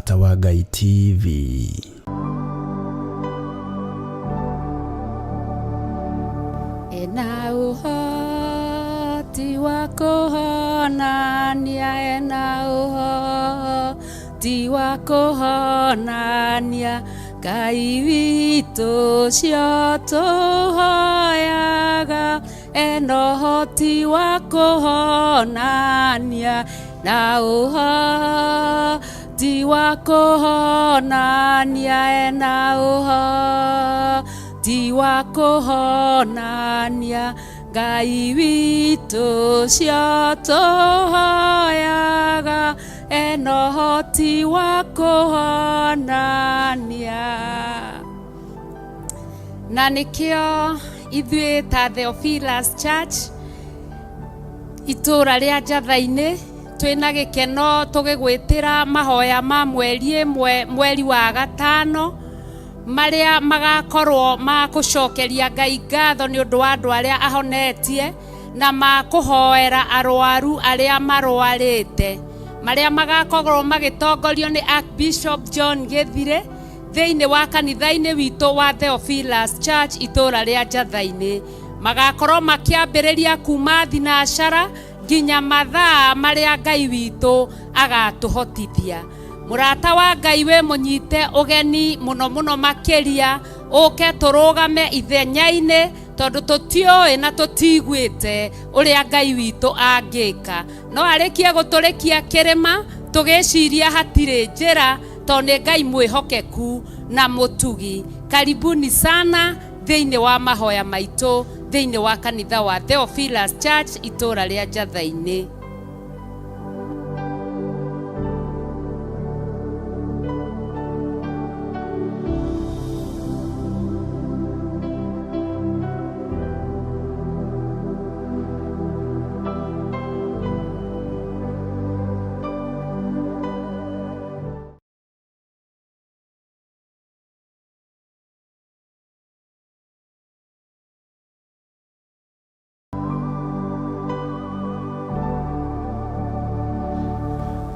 Murata wa Ngai TV. Ena uhoti wa kuhonania, ena uhoti wa kuhonania, Ngai witũ cio tũhoyaga, ena uhoti wa kuhonania, na uhoti wa kuhonania, ena uhoti wa kuhonania, Ngai witũ cio tũhoyaga, ena uhoti wa kuhonania. Na nĩkĩo ithuĩ ta Theophilus Church itũra rĩa Njathainĩ twĩna gĩkeno tũgĩgwĩtĩra mahoya ma mweri wa gatano maria magakorwo makũcokeria Ngai ngatho nĩ ũndũ wa andũ arĩa ahonetie na makũhoera arwaru arĩa marwarĩte, maria magakorwo magĩtongorio nĩ Archbishop John Gĩthirĩ thĩinĩ wa kanitha-inĩ witũ wa Theophilus Church itũra rĩa Njathainĩ. Magakorwo makĩambĩrĩria kuma thinacara nginya mathaa maria Ngai witũ agatũhotithia. Murata wa Ngai we mũnyite ũgeni mũno mũno makĩria, ũke tũrũgame ithenya-inĩ tondũ tũtiũĩ na tũtigwĩte ũrĩa Ngai witũ angĩka. No arĩkie gũtũrĩkia kĩrĩma tũgĩciria hatirĩ njĩra tondũ nĩ Ngai mwĩhokeku na mũtugi. Karibuni sana thĩinĩ wa mahoya maitũ thĩinĩ wa kanitha wa Theophilus Church itũra rĩa Njathainĩ.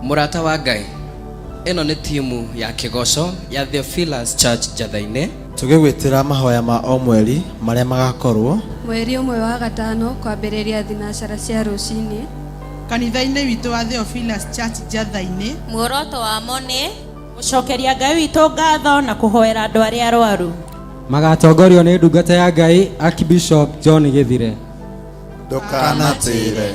Murata wa Ngai, ĩno nĩ timu ya kĩgoco ya Theophilus Church Njathainĩ. Tũgĩgwĩtĩra mahoya ma o mweri marĩa magakorwo mweri ũmwe wa gatano kwambĩrĩria thinacara cia rũcinĩ kanitha-inĩ witũ wa Theophilus Church Njathainĩ. Muoroto wamo nĩ gũcokeria Ngai witũ ngatho na kũhoera andũ arĩa arwaru. Magatongorio nĩ ndungata ya Ngai Archbishop John Gĩthirĩ. Ndũkanatĩre.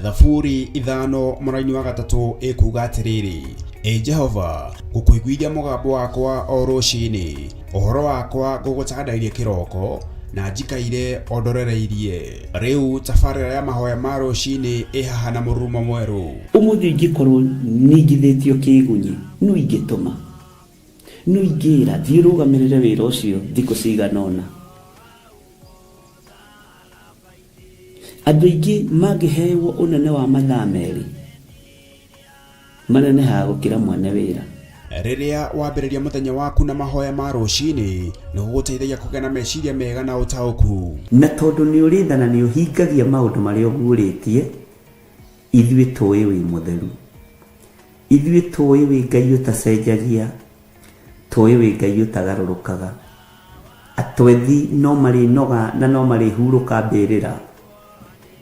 Thaburi ithano mũraini wa gatatũ ĩkuga atĩrĩrĩ: Jehova, ngũkũiguithia mũgambo wakwa o rũcinĩ, ũhoro wakwa ngũgũcakandagĩria kĩroko na njikaire ondorereirie. Rĩu tabarĩra ya mahoya ma rũcinĩ ĩhaha na mũrurumo mwerũ. Ũmũthĩ ingĩkorwo nĩngithĩtio kĩgunyi, no ingĩtũma, no ingĩra thiĩ rũgamĩrĩre wĩra ũcio thikũ cigana ũna. Andũ aingĩ mangĩheyo ũnene wa mathaa merĩ manenehaga gũkĩra mwene wĩra. Rĩrĩa wambĩrĩria mũthenya waku na mahoya ma rũcinĩ nĩ gũgũteithagia kũgĩa na meciria mega na ũtaũku. Na tondũ nĩ ũrĩtha na nĩ ũhingagia maũndũ marĩa ũguũrĩtie, ithuĩ tũĩ wĩ mũtheru, ithuĩ tũĩ wĩ Ngai ũtacenjagia, tũĩ wĩ Ngai ũtagarũrũkaga. Atwethi no marĩnoga na no marĩhurũka mbĩrĩra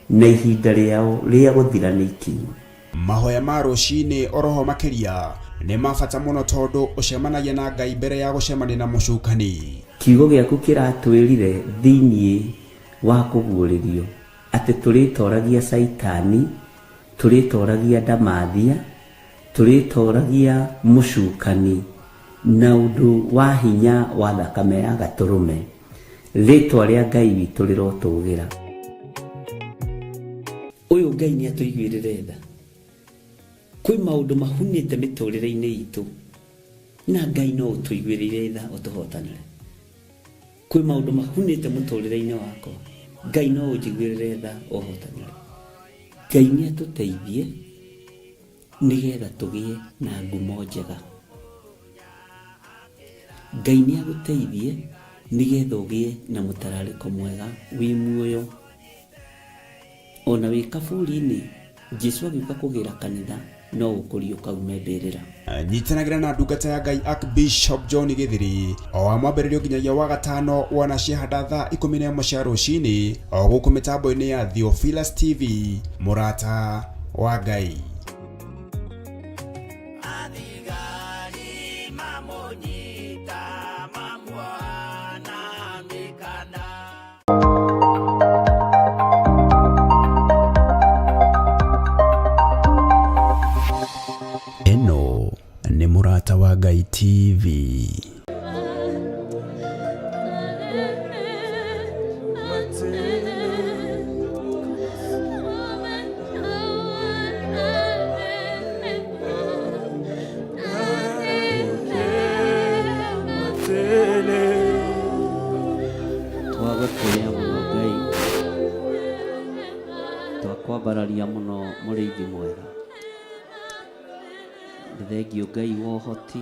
na ihinda rĩao rĩa gũthira nĩ ikinyu. Mahoya ma rũcinĩ oroho makĩria nĩ mabata mũno tondũ ũcemanagia na Ngai mbere ya gũcemania na mũcukani. Kiugo gĩaku kĩratwĩrire thĩinĩ wa kũguũrĩrio atĩ tũrĩtoragia Saitani, tũrĩtoragia Ndamathia, tũrĩtoragia mũcukani na ũndũ wa hinya wa thakame ya gatũrũme. Rĩtwa rĩa Ngai witũ rĩrotũgĩra. Ũyũ Ngai nĩ atũiguĩrĩre tha. Kwĩ maũndũ mahunĩte mĩtũrĩre-inĩ itũ na Ngai no ũtũiguĩrĩire tha ũtũhotanĩre. Kwĩ maũndũ mahunĩte mũtũrĩre-inĩ wakwa, Ngai no ũnjiguĩrĩre tha ũhotanĩre. Ngai nĩatũteithie nĩgetha tũgĩe na ngumo njega. Ngai nĩagũteithie nĩgetha ũgĩe na mũtararĩko mwega wĩ muoyo. Ona wĩ kaburi-inĩ, Jesũ agĩũka kũgĩra kanitha no ũkũrio kaume mbĩrĩra. Nyitanagĩra na ndungata ya Ngai Archbishop John Githiri o wa mwambĩrĩrio nginyagia wa gatano wana ciahanda thaa 11 cia rũcinĩ o gũkũ mĩtambo-inĩ ya Theophilus TV, mũrata wa Ngai. Eno ni Mũrata wa Ngai TV. Twagũtũũria mũno Ngai, twakwambararia mũno mũrĩithi mwega. Thengiũ Ngai wa ũhoti,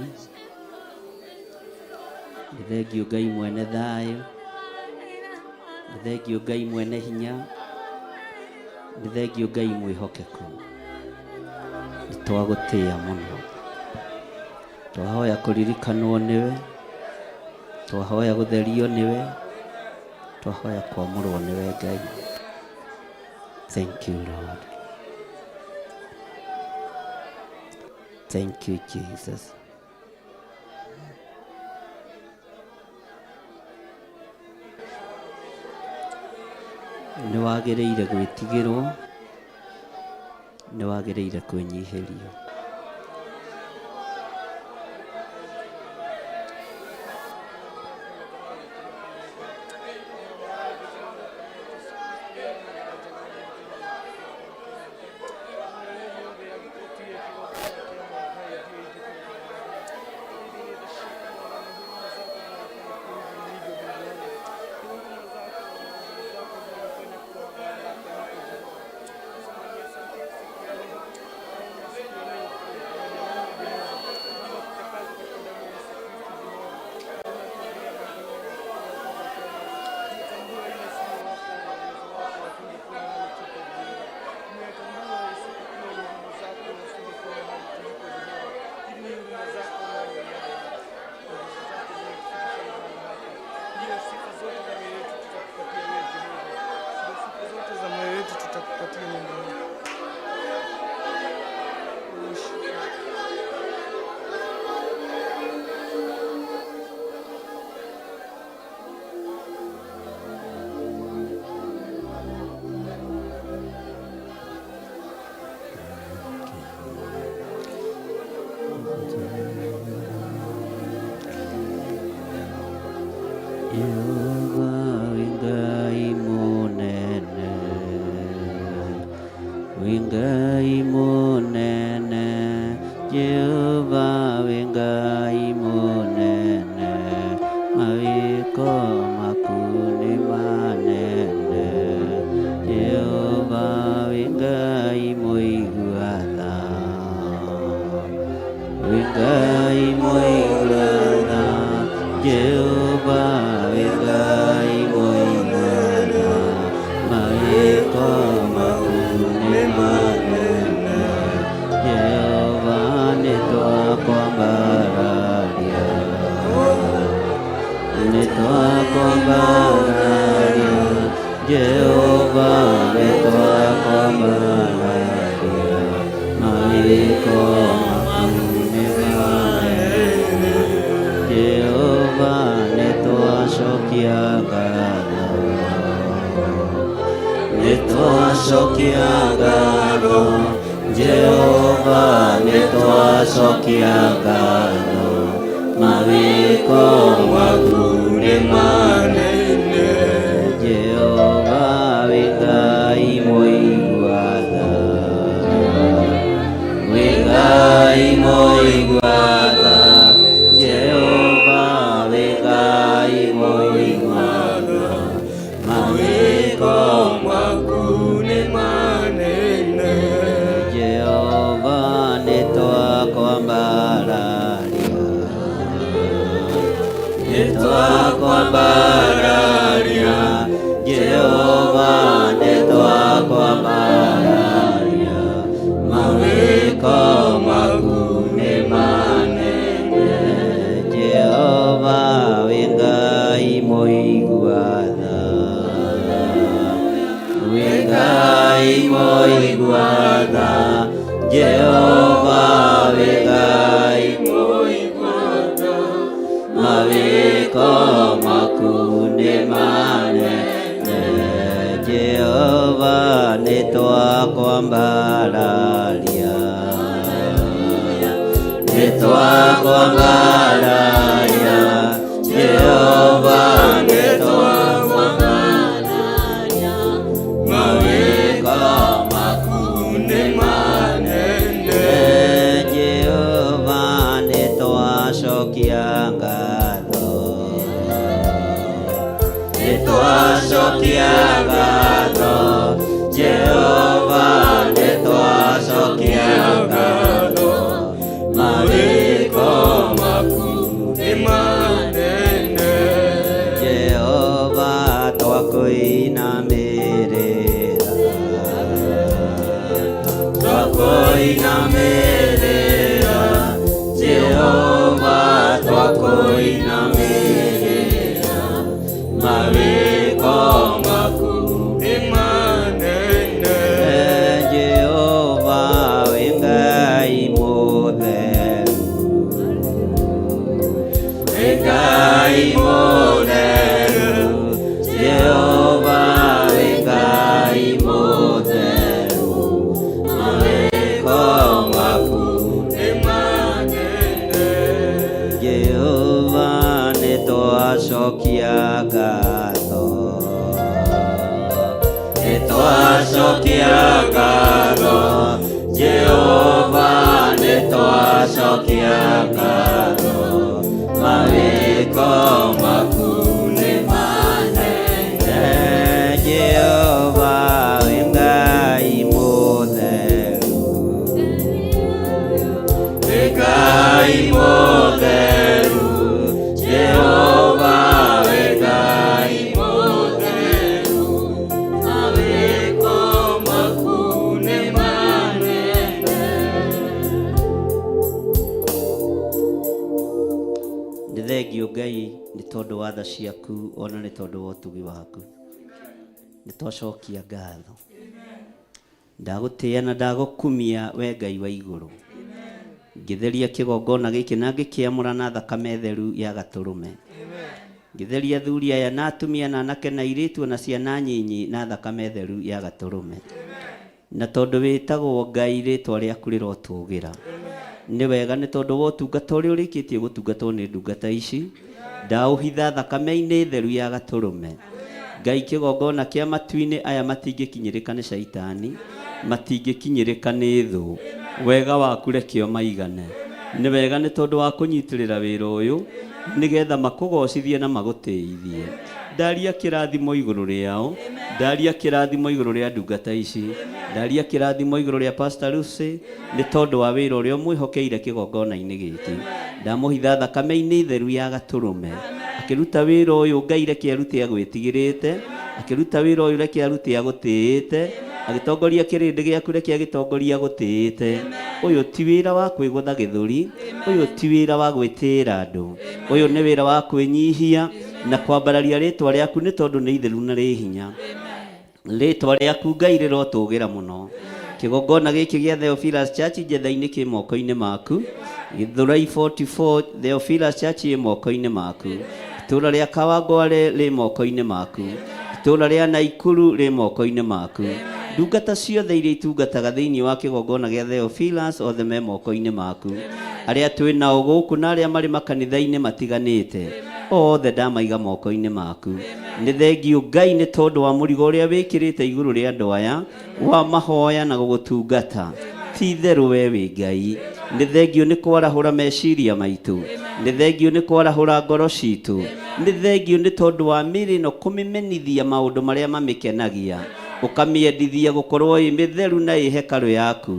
thengiũ Ngai mwene thayũ, thengiũ Ngai mwene hinya, thengiũ Ngai mwĩhokeku. Nĩtwagũtĩĩa mũno, twahoya kũririkanwo nĩwe, twahoya gũtherio nĩwe, twahoya kwamũrwo nĩwe Ngai. Thank you, Lord. Thank you, Jesus. Nĩ wagĩrĩire gwĩtigĩrwo, nĩ wagĩrĩire kwĩnyihĩrio. Ngai munene, Jehova we Ngai munene, mawiko maku nĩ manene. Jehova we Ngai mũigua tha, we Ngai mũigua tha. Jehova we Ngai mũigua tha, mawiko maku nĩ manene. Jehova nĩtwakwambararia, nĩtwakwambararia. Jehova nĩtwakwambararia, mawĩko maku nĩ manene. Jehova nĩtwacokia ngatho, nĩtwacokia ngatho. Jehova nĩtwacokia ngatho, mawĩko maku nĩ manene. Jehova wĩ Ngai mũigua tha, wĩ Ngai mũigua tha. nĩtwakwambararia Jehova nĩtwakwambararia mawĩko maku nĩ manene Jehova wĩ Ngai mũiguatha wĩ Ngai mũiguatha Jehova wĩ Ngai mũiguatha mawĩko maku nĩ manene Jehova nĩtwakwambararia nĩtwakwambararia Jehova nĩtwakwambararia mawĩko maku nĩ manene Jehova nĩtwacokia ngatho nĩtwacokia ngatho Jehova nĩtwacokia ngatho mawĩko maku nĩ manene Jehova twakwĩinamĩrĩra twakwĩinamĩrĩra Jehova twakwĩinamĩrĩra mawĩko maku nĩ manene Jehova wĩ Ngai mũtheru wĩ Ngai mũtheru Jehova wĩ Ngai mũtheru mawĩko maku nĩ manene Jehova nĩtwacokia ngatho nĩtwacokia ngatho Jehova nĩtwacokia ngatho mawĩko maku nĩ manene Jehova wĩ Ngai mũtheru wĩ Ngai mũtheru Jehova wĩ Ngai mũtheru mawĩko maku nĩ manene nĩ thengio Ngai nĩ tondũ wa tha ciaku ona nĩ tondũ wa ũtugi waku nĩ twacokia ngatho ndagũtĩĩa na ndagũkumia we Ngai wa igũrũ ngĩtheria kĩgongona gĩkĩ na ngĩkĩamũra na thakame theru ya gatũrũme ngĩtheria athuri aya na atumia na anake na airĩtu na ciana nyinyi na thakame theru ya gatũrũme na tondũ wĩtagwo Ngai rĩtwa rĩaku rĩrotũgĩra nĩ wega nĩ tondũ wa ũtungata ũrĩa ũrĩkĩtie gũtungatwo nĩ ndungata ici ndaũhitha thakame-inĩ theru ya gatũrũme Ngai kĩgongona kĩa matu-inĩ aya matingĩkinyĩrĩka nĩ caitani matingĩkinyĩrĩka nĩ thũ wega waku rekĩo maigane nĩ wega nĩ tondũ wa kũnyitĩrĩra wĩra ũyũ nĩgetha makũgocithie na magũtĩithie ndaria kĩrathimo igũrũ rĩao ndaria kĩrathimo igũrũ rĩa ndungata ici ndaria kĩrathimo igũrũ rĩa Pastor Lucy nĩ tondũ wa wĩra ũrĩa mwĩhokeire kĩgongona-inĩ gĩkĩ ndamũhitha thakame-inĩ theru ya gatũrũme akĩruta wĩra ũyũ Ngai reke arute agwĩtigĩrĩte akĩruta wĩra ũyũ reke arute agũtĩĩte agĩtongoria kĩrĩndĩ gĩaku reke agĩtongoria agũtĩĩte ũyũ ti wĩra wa kwĩgũtha gĩthũri ũyũ ti wĩra wa gwĩtĩĩra andũ ũyũ nĩ wĩra wa kwĩnyihia na kwambararia rĩtwa rĩaku nĩ tondũ nĩ itheru na rĩ hinya rĩtwa rĩaku Ngai rĩrotũgĩra mũno kĩgongona gĩkĩ gĩa Theophilus Church Njetha-inĩ kĩ moko-inĩ maku Gĩthũrai 44 Theophilus Church ĩ moko-inĩ maku itũũra rĩa Kawangware rĩ moko-inĩ maku itũũra rĩa Naikuru rĩ moko-inĩ maku ndungata ciothe iria itungataga thĩinĩ wa kĩgongona gĩa Theophilus othe me moko-inĩ maku arĩa twĩ nao gũkũ na arĩa marĩ makanitha-inĩ matiganĩte othe ndamaiga moko-inĩ maku nĩ thengio Ngai nĩ tondũ wa mũrigo ũrĩa wĩkĩrĩte igũrũ rĩa andũ aya wa mahoya na gũgũtungata ti itherũ we wĩ Ngai nĩ thengio nĩ kwarahũra meciria maitũ nĩ thengio nĩ kwarahũra ngoro citũ nĩ thengio nĩ tondũ wa mĩrĩ ĩno kũmĩmenithia maũndũ marĩa mamĩkenagia ũkamĩendithia gũkorwo ĩ mĩtheru na ĩ hekarũ yaku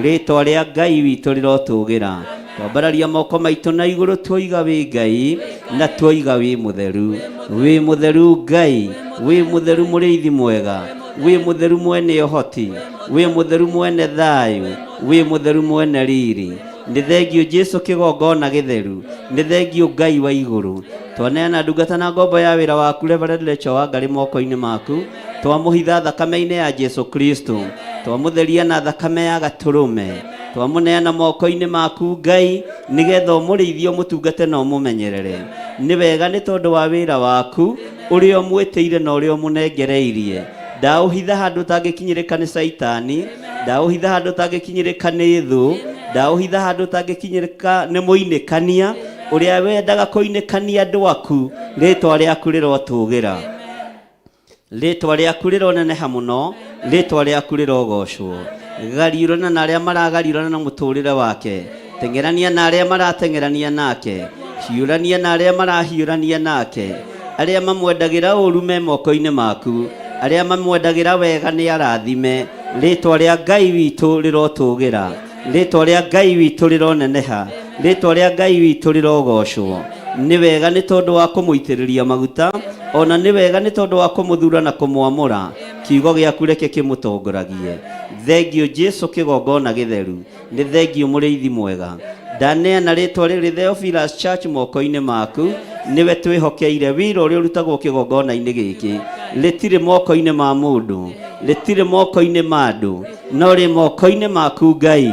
rĩtwa rĩa Ngai witũ rĩrotũgĩra twambararia moko maitũ na igũrũ twoiga wĩ Ngai na twoiga wĩ mũtheru Ngai, wĩ mũtheru mũrĩithi mwega, wĩ mũtheru mwene ũhoti, wĩ mũtheru mwene thayũ, wĩ mũtheru mwene riri. Nĩ thengio Jesu kĩgongona gĩtheru, nĩ thengio Ngai wa igũrũ. Twaneana ndungata na ngombo ya wĩra waku Reverend Rachel Wangarĩ moko-inĩ maku, twamũhitha thakame-inĩ ya Jesu Kristo, twamũtheria na thakame ya gatũrũme, twamũneana moko-inĩ maku Ngai, nĩgetha ũmũrĩithie ũmũtungate na ũmũmenyerere. Nĩ wega nĩ tondũ wa wĩra waku ũrĩa ũmwĩtĩire na ũrĩa ũmũnengereirie. Ndaũhitha handũ ũtangĩkinyĩrĩka nĩ Saitani, ndaũhitha handũ ũtangĩkinyĩrĩka nĩ thũ, ndaũhitha handũ ũtangĩkinyĩrĩka nĩ mũinĩkania ũrĩa wendaga kũinĩkania andũ aku. Rĩĩtwa rĩaku rĩrotũgĩra, rĩĩtwa rĩaku rĩroneneha mũno, rĩĩtwa rĩaku rĩrogocwo. Gariũrana na arĩa maragariũrana na mũtũrĩre wake, teng'erania na arĩa marateng'erania nake, hiũrania na arĩa marahiũrania nake. Arĩa mamwendagĩra ũũru me moko-inĩ maku, arĩa mamwendagĩra wega nĩ arathime. Rĩĩtwa rĩa Ngai witũ rĩrotũgĩra, rĩĩtwa rĩa Ngai witũ rĩroneneha, rĩĩtwa rĩa Ngai witũ rĩrogocwo. Nĩ wega nĩ tondũ wa kũmũitĩrĩria maguta, ona nĩ wega nĩ tondũ wa kũmũthura na kũmwamũra. Kiugo gĩaku reke kĩmũtongoragie. Thengio Jesu kĩgongona gĩtheru, nĩ thengio mũrĩithi mwega. Ndaneana rĩĩtwa rĩrĩ Theophilus Church moko-inĩ maku, niwe twĩhokeire. Wĩra ũrĩa ũrutagwo kĩgongona-inĩ gĩkĩ rĩtirĩ moko-inĩ ma mũndũ, rĩtirĩ moko-inĩ ma andũ, no rĩ moko-inĩ maku Ngai.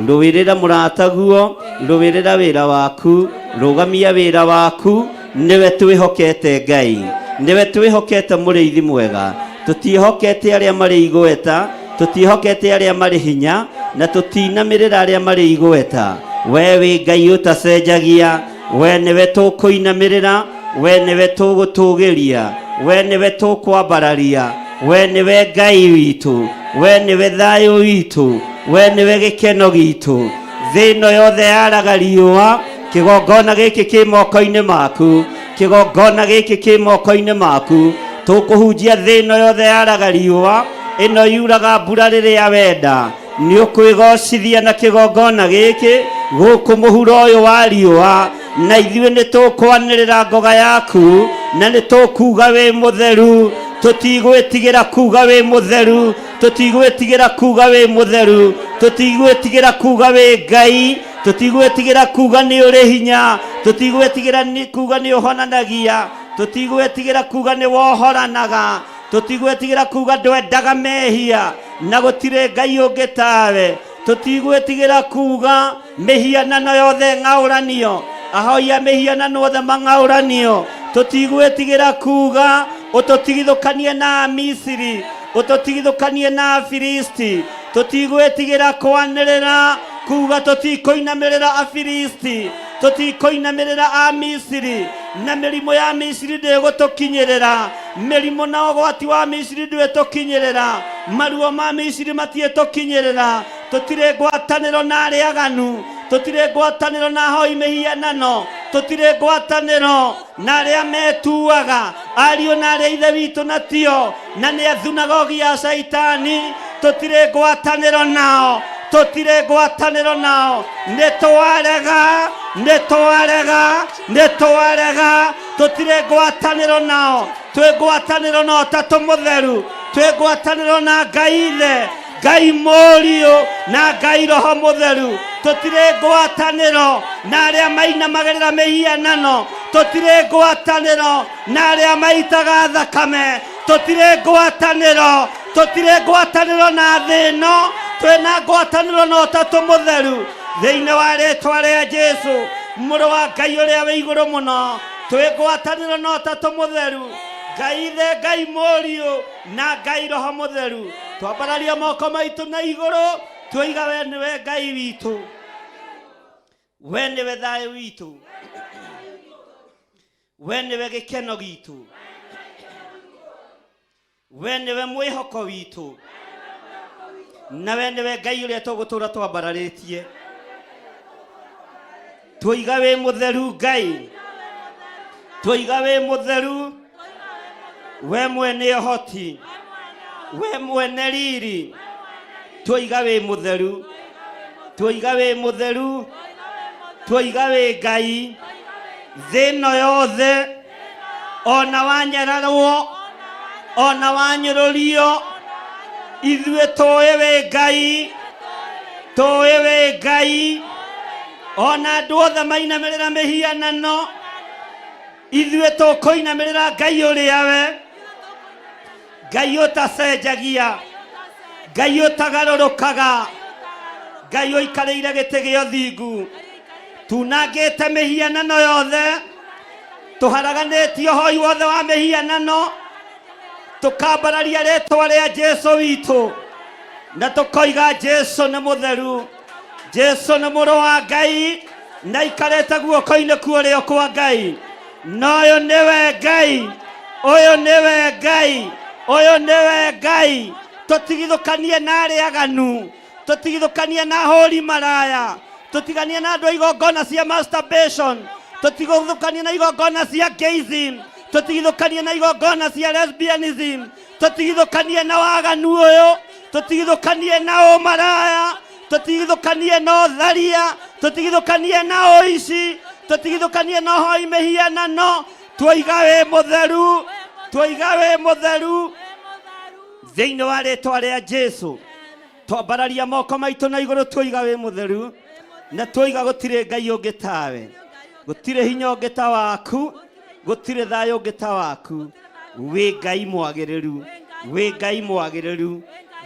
Rũĩrĩra mũrataguo, rũĩrĩra wĩra waku, rũgamia wĩra waku. Niwe twĩhokete Ngai, niwe twĩhokete mũrĩithi mwega. Tũtiĩhokete arĩa marĩ igweta, tũtiĩhokete arĩa marĩ hinya, na tũtinamĩrĩra arĩa marĩ igweta. We wĩ Ngai ũtacenjagia, we nĩwe tũkũinamĩrĩra, we nĩwe tũgũtũgĩria, we nĩwe tũkwambararia, we nĩwe Ngai witũ, we nĩwe thayũ witũ, we nĩwe gĩkeno gitũ. Thĩ ĩno yothe yaraga riũa, kĩgongona gĩkĩ kĩ moko-inĩ maku, kĩgongona gĩkĩ kĩ moko-inĩ maku. Tũkũhunjia thĩ ĩno yothe yaraga riũa, ĩno yuraga mbura rĩrĩa wenda. Nĩ ũkwĩgocithia na kĩgongona gĩkĩ gũkũ mũhuro ũyũ wa riũa, na ithuĩ nĩ tũkwanĩrĩra ngoga yaku, na nĩ tũkuga wĩ mũtheru. Tũtigwĩtigĩra kuga wĩ mũtheru, tũtigwĩtigĩra kuga wĩ mũtheru, tũtigwĩtigĩra kuga wĩ Ngai, tũtigwĩtigĩra kuga nĩ ũrĩ hinya, tũtigwĩtigĩra kuga nĩ ũhonanagia, tũtigwĩtigĩra kuga nĩ wohoranaga, tũtigwĩtigĩra kuga ndwendaga mehia na gũtirĩ Ngai ũngĩ tawe. Tũtigwĩtigĩra kuga mĩhianano yothe ng'aũranio, ahoi a mĩhianano othe mang'aũranio. Tũtigwĩtigĩra kuga ũtũtigithũkanie na Misiri, ũtũtigithũkanie na Afilisti. Tũtigwĩtigĩra kwanĩrĩra kuga tũtikũinamĩrĩra Afilisti, tũtikũinamĩrĩra a Misiri, na mĩrimũ ya Misiri ndĩgũtũkinyĩrĩra. Mĩrimũ na ũgwati wa Misiri ndwĩtũkinyĩrĩra, maruo ma Misiri matiĩtũkinyĩrĩra. Tũtirĩ ngwatanĩro na arĩa aganu, tũtirĩ ngwatanĩro na ahoi mĩhianano, tũtirĩ ngwatanĩro na arĩa metuaga ariũ na arĩa ithe witũ na tio, na nĩ athunagogi ya Saitani. Tũtirĩ ngwatanĩro nao, tũtirĩ ngwatanĩro nao. Nĩ twarega, nĩ twarega, nĩ twarega. Tũtirĩ ngwatanĩro nao. Twĩ ngwatanĩro na Ũtatũ Mũtheru, twĩ ngwatanĩro na Ngai Ithe, Ngai Mũriũ na Ngai Roho Mũtheru. Tũtirĩ ngwatanĩro na arĩa mainamagĩrĩra mĩhianano, tũtirĩ ngwatanĩro na arĩa maitaga thakame, tũtirĩ ngwatanĩro, tũtirĩ ngwatanĩro na thĩ ĩno. Twĩna ngwatanĩro na Ũtatũ Mũtheru thĩinĩ wa rĩĩtwa rĩa Jesu, mũrũ wa Ngai ũrĩa wĩ igũrũ mũno. Twĩ ngwatanĩro na Ũtatũ Mũtheru, Ngai Ithe, Ngai Mũriũ na Ngai Roho Mũtheru. Twambararia moko maitũ na igũrũ, twoiga we nĩwe Ngai witũ, we nĩwe thayũ witũ, we nĩwe gĩkeno gitũ, we nĩwe mwĩhoko witũ, na we nĩwe Ngai ũrĩa tũgũtũra twambararĩtie. Twoiga wĩ mũtheru Ngai, twoiga wĩ mũtheru, we mwene ũhoti, we mwene riri. Twoiga wĩ mũtheru, twoiga wĩ mũtheru, twoiga wĩ Ngai thĩno yothe ona wanyararwo ona wanyũrũrio ithuĩ tũĩ wĩ Ngai tũĩ wĩ Ngai ona andũ othe mainamĩrĩra mĩhianano ithuĩ tũkũinamĩrĩra Ngai ũrĩa we Ngai ũtacenjagia Ngai ũtagarũrũkaga Ngai ũikarĩire gĩtĩ gĩa ũthingu tunangĩte mĩhianano yothe tũharaganĩtie ũhoi wothe wa mĩhianano tũkambararia rĩtwa rĩa Jesũ witũ na tũkoiga Jesũ nĩ mũtheru Jesũ nĩ mũrũ wa Ngai na ikarĩte guoko-inĩ kuorĩo kwa Ngai na ũyũ nĩwe Ngai ũyũ nĩwe Ngai ũyũ nĩwe Ngai tũtigithũkanie na arĩa aganu tũtigithũkanie na hũri maraya tũtiganie na andũ a igongona cia masturbation tũtigithũkanie na igongona cia gayism tũtigithũkanie na igongona cia lesbianism tũtigithũkanie na waganu ũyũ tũtigithũkanie na ũmaraya tũtigithũkanie na ũtharia tũtigithũkanie na ũici tũtigithũkanie na ũhoi mĩhianano twoiga wĩ mũtheru twoiga wĩ mũtheru thĩinĩ wa rĩtwa rĩa Jesũ twambararia moko maitũ na igũrũ twoiga wĩ mũtheru na twoiga gũtirĩ Ngai ũngĩ tawe gũtirĩ hinya ũngĩ ta waku gũtirĩ thayũ ũngĩ ta waku wĩ Ngai mwagĩrĩru wĩ Ngai mwagĩrĩru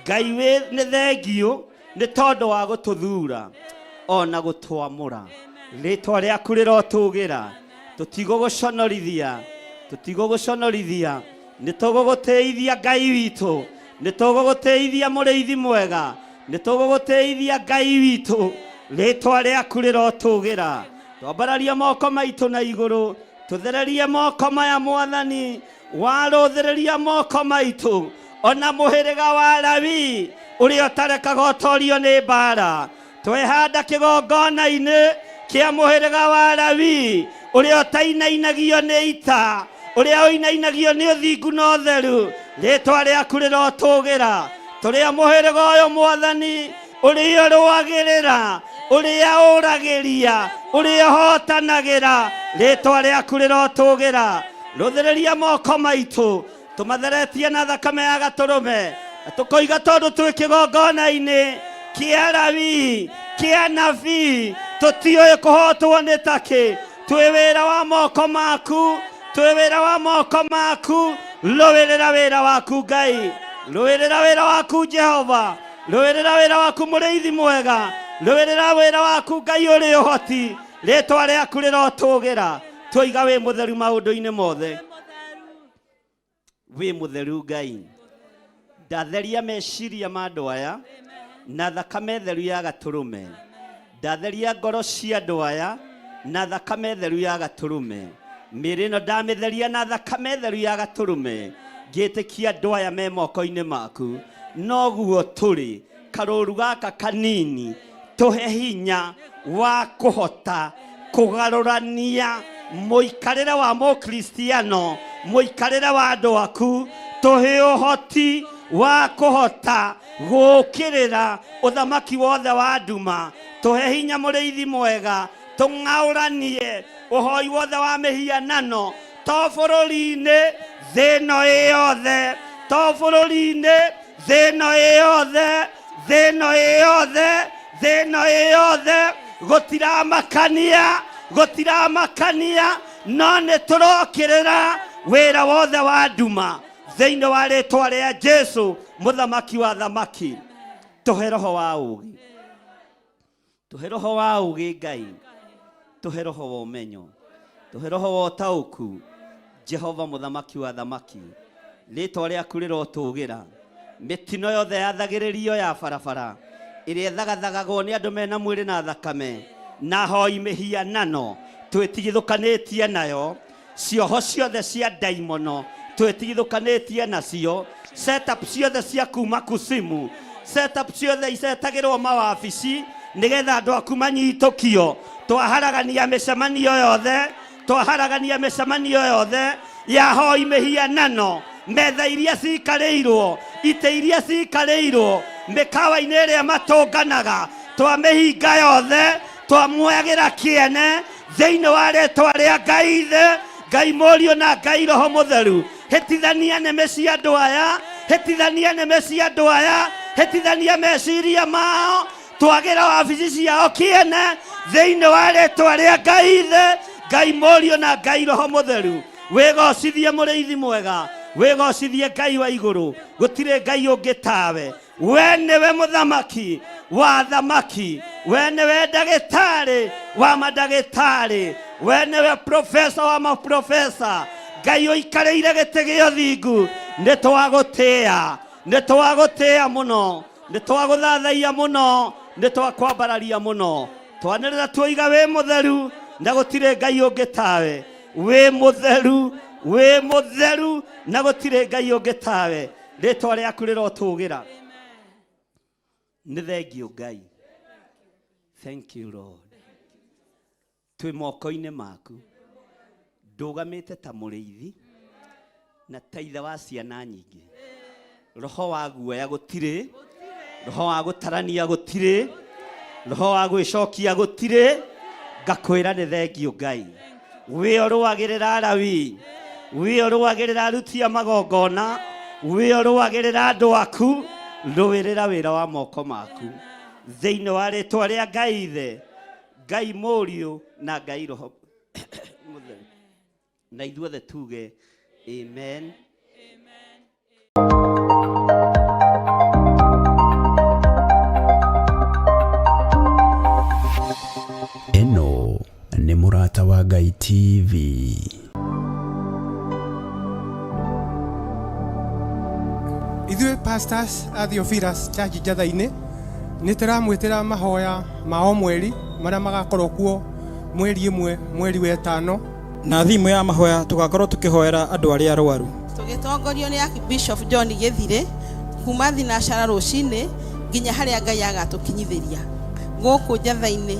Ngai wĩ nĩ thengio nĩ tondũ wa gũtũthura ona gũtwamũra rĩtwa rĩaku rĩrotũgĩra tũtigũgũconorithia tũtigũgũconorithia nĩ tũgũgũtĩithia Ngai witũ nĩ tũgũgũtĩithia mũrĩithi mwega nĩ tũgũgũtĩithia Ngai witũ rĩtwa rĩaku rĩrotũgĩra twambararia moko maitũ na igũrũ tũthererie moko maya Mwathani warũthĩrĩria moko maitũ ona mũhĩrĩga wa Lawi ũrĩa ũtarekaga ũtorio nĩ mbara twehanda kĩgongona-inĩ kĩa mũhĩrĩga wa Lawi ũrĩa ũtainainagio nĩ ita ũrĩa ũinainagio nĩ ũthingu na ũtheru rĩtwa rĩaku rĩrotũgĩra tũrĩa mũhĩrĩga ũyũ Mwathani ũrĩa ũrũagĩrĩra ũrĩa ũragĩria ũrĩa ũhotanagĩra rĩtwa rĩaku rĩrotũgĩra rũthĩrĩria moko maitũ tũmatheretie na thakame ya gatũrũme tũkoiga tondũ twĩ kĩgongona-inĩ kĩa Lawi kĩa nabii tũtiũĩ kũhotwo nĩ takĩ twĩ wĩra wa moko maku twĩ wĩra wa moko maku rũĩrĩra wĩra waku Ngai rũĩrĩra wĩra waku Jehova rũĩrĩra wĩra waku mũrĩithi mwega rũĩrĩra wĩra waku Ngai ũrĩ ũhoti rĩtwa rĩaku rĩrotũgĩra twoiga wĩ mũtheru maũndũ-inĩ mothe wĩ mũtheru Ngai ndatheria meciria ma andũ aya na thakame theru ya gatũrũme ndatheria ngoro cia andũ aya na thakame theru ya gatũrũme mĩĩrĩ ĩno ndamĩtheria na thakame theru ya gatũrũme ngĩtĩkia andũ aya me moko-inĩ maku noguo tũrĩ karũru gaka kanini tũhe hinya wa kũhota kũgarũrania mũikarĩre wa mũkristiano mũikarĩre wa andũ aku tũhe ũhoti wa kũhota gũkĩrĩra ũthamaki wothe wa nduma tũhe hinya mũrĩithi mwega tũng'aũranie ũhoi wothe wa mĩhianano to bũrũri-inĩ thĩno ĩyothe to bũrũri-inĩ thĩno ĩyothe thĩno ĩyothe thĩno ĩyothe gũtiramakania no nĩ tũrokĩrĩra wĩra wothe wa nduma thĩinĩ wa rĩtwa rĩa Jesũ mũthamaki wa thamaki tũhe roho wa ũũgĩ tũhe roho wa ũũgĩ Ngai tũhe roho wa ũmenyo tũhe roho wa ũtaũku Jehova mũthamaki wa thamaki rĩtwa rĩaku rĩrotũgĩra mĩtino yothe yathagĩrĩrio ya barabara ĩrĩa ĩthagathagagwo nĩ andũ mena mwĩrĩ na thakame na hoi mĩhianano twĩtigithũkanĩtie nayo cioho ciothe cia ndaimono twĩtigithũkanĩtie nacio setup ciothe cia kuma kusimu setup ciothe icetagĩrwo mawabici nĩgetha andũ aku manyitũkio twaharagania mĩcemanio yothe ya hoi mĩhianano metha iria cikarĩirwo itĩ iria cikarĩirwo mĩkawa-inĩ ĩrĩa matũnganaga twamĩhinga yothe twamwegera kiene thĩinĩ wa rĩtwa rĩa Ngai Ithe, Ngai Mũriũ na Ngai Roho Mũtheru. Hĩtithania nĩmĩ cia andũ aya, hĩtithania nĩmĩ cia andũ aya, hĩtithania meciria mao, twagĩra wabici ciao kiene thĩinĩ wa rĩtwa rĩa Ngai Ithe, Ngai Mũriũ na Ngai Roho Mũtheru. Wĩgocithie mũrĩithi mwega, wĩgocithie Ngai wa igũrũ, gũtirĩ Ngai ũngĩ tawe. We nĩwe mũthamaki wa thamaki, we nĩwe ndagĩtarĩ wa mandagĩtarĩ, we nĩwe profesa wa maprofesa. Ngai ũikarĩire gĩtĩ gĩa ũthingu, nĩtwagũtĩĩa, nĩtwagũtĩĩa mũno, nĩtwagũthathaiya mũno, nĩtwakwambararia mũno. Twanĩrĩra tuoiga wĩ mũtheru na gũtirĩ Ngai ũngĩ tawe. Wĩ mũtheru, wĩ mũtheru na gũtirĩ Ngai ũngĩ tawe. Rĩtwa rĩaku rĩrotũgĩra. Nĩ thengio Ngai. Thank you Lord. Twĩ moko-inĩ maku, ndũgamĩte ta mũrĩithi na ta ithe wa ciana nyingĩ. Roho wa guoya gũtirĩ, roho wa gũtarania gũtirĩ, roho wa gwĩcokia gũtirĩ. Ngakwĩra nĩ thengio Ngai. Wĩyo rũagĩrĩra Alawii, wĩyo rũagĩrĩra aruti a magongona, wĩyo rũagĩrĩra andũ aku, rũĩrĩra wĩra wa moko maku thĩinĩ wa rĩtwa rĩa Ngai Ithe, Ngai Mũriũ na Ngai Roho Mũtheru. Na ithuothe tuge amen. Eno nĩ Mũrata wa Ngai TV. Ithuĩ pastors a Theophilus Church Njatha-inĩ nĩ tũramwĩtĩra mahoya ma o mweri marĩa magakorwo kuo mweri ĩmwe mweri wa ĩtano, na thimũ ya mahoya tugakorwo tũkĩhoera andũ arĩa arwaru. Tũgĩtongorio nĩ Archbishop John Gĩthire kuma thinacara rũcinĩ nginya harĩa Ngai agatũkinyithĩria gũkũ Njatha-inĩ.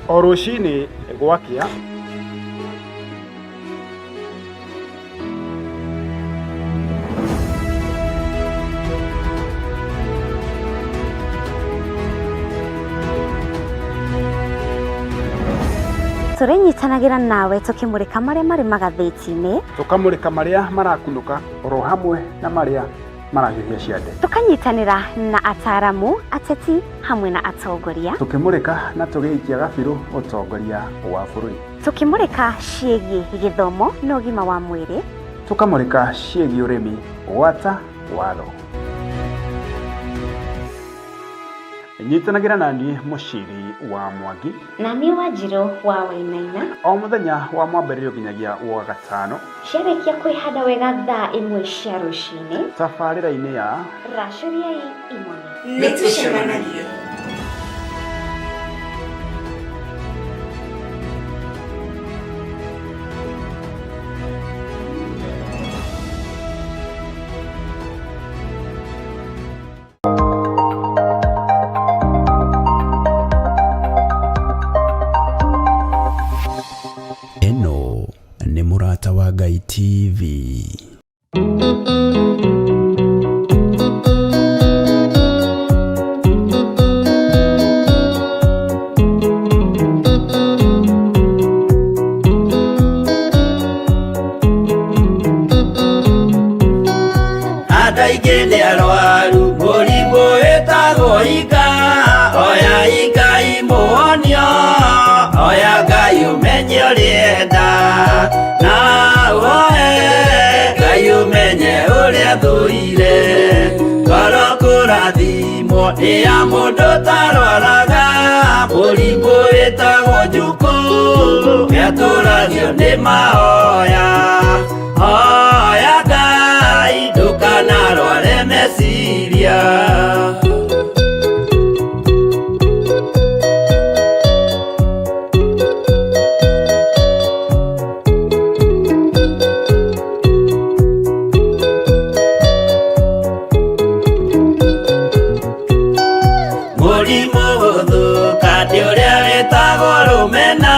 O rũcinĩ gwakĩa tũrĩnyitanagĩra nawe tũkĩmũrĩka marĩa marĩ magathĩti-inĩ, tũkamũrĩka marĩa marakunũka oro hamwe na marĩa marahiũhia ciande, tũkanyitanĩra na ataaramu, ateti hamwe na atongoria, tũkĩmũrĩka na tũgĩikia gabirũ ũtongoria wa bũrũri, tũkĩmũrĩka ciĩgiĩ gĩthomo na ũgima wa mwĩrĩ, tũkamũrĩka ciĩgiĩ ũrĩmi, gwata watho. Nyitanagĩra naniĩ Mũciri wa Mwangi na niĩ Wanjirũ wa Wainaina o mũthenya wa mwambĩrĩrio nginyagia wa gatano, ciarĩkia kwĩhanda wega thaa 1 cia rũcinĩ tabarĩra-inĩ ya Racũriai Imoni. Nĩtũcemanagia. Eno nĩ Mũrata wa Ngai TV. Andũ aingĩ nĩ arwaru, mũrimũ wĩtagwo ika, oya Ngai mũhonio, oya Ngai ũmenye ũrĩenda, na woe Ngai ũmenye ũrĩa thũire, ngoro kũrathimwo nĩ ya mũndũ tarwaraga, mũrimũ wĩtagwo njukũ, gĩatũragio nĩ mahoya, oya Ngai ndũkanarware meciria. mũrimũ gũthũkania ũrĩa wĩtagwo rũmena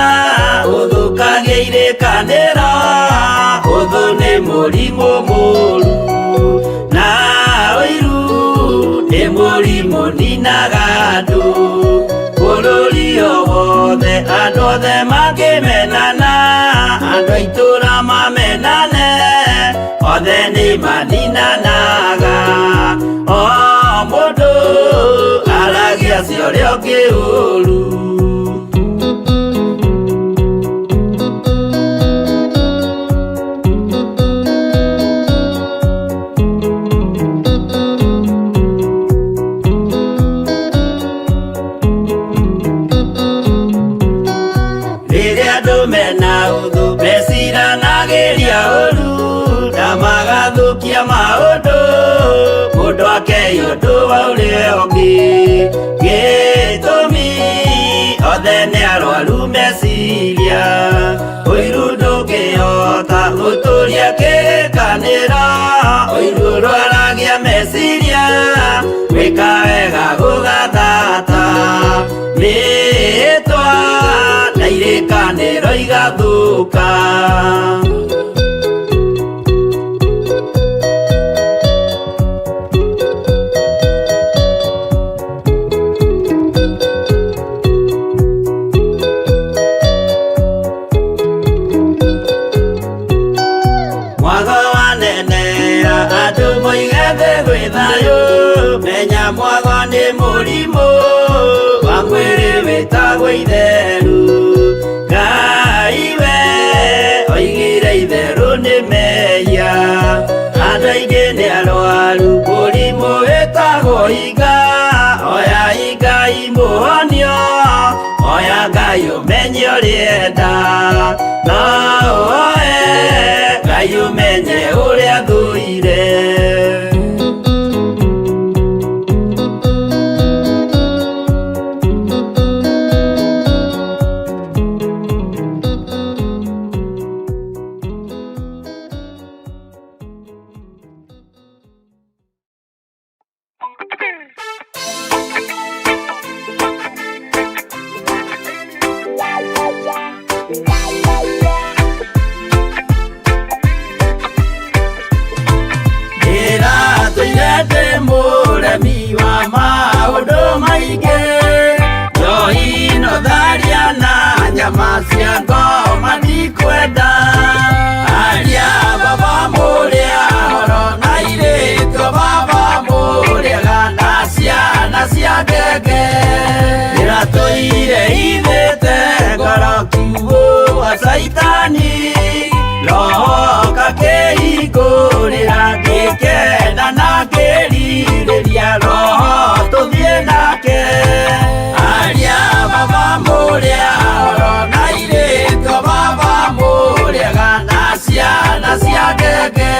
ũthũkagia irĩkanĩro. Ũthũ nĩ mũrimũ mũru na ũiru nĩ mũrimũ ninaga andũ. Bũrũri o wothe andũ othe mangĩmenana, andũ a itũũra mamenane, othe nĩ maninanaga. O mũndũ aragia cia ũrĩa ũngĩ ũru. Magathũkia maũndũ mũndũ akei ũndũ wa ũrĩa ũngĩ. Gĩtũmi othe nĩ arwaru meciria, ũiru ndũngĩhota gũtũria kĩrĩkanĩro. Ũiru ũrwaragia meciria, gwĩka wega gũgathata, rĩĩtwa na irĩkanĩro igathũka. Menya mwago nĩ mũrimũ wa mwĩrĩ wĩtagwo itherũ. Ngai we oigire itherũ nĩ mehia, andũ aingĩ nĩ arwaru mũrimũ wĩtagwo inga. Oya Ngai mũhonio, oya Ngai ũmenye ũrĩenda, no oe Ngai ũmenye ũrĩa thũire. Cia ngoma ndikwenda aria baba mũrĩa horo na irĩtwo baba mũrĩega na ciana cia ngenge. Ndĩratũire ithĩte ngoro kiugo wa Saitani, roho kakĩhingũrĩra ngĩkena na ngĩrirĩria roho tũthiĩ nake. Aria baba mũrĩa horo na irĩtwo baba mũrĩega na ciana cia ngenge.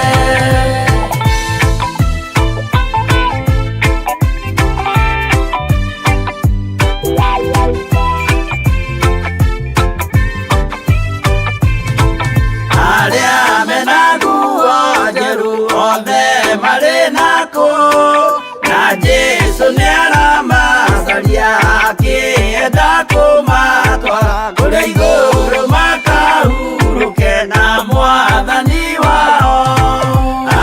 Arĩa mena nguo njerũ othe marĩ nako, na Jesũ nĩaramacaria akĩenda kũmatwara kũrĩa igũrũ makahurũke na Mwathani wao.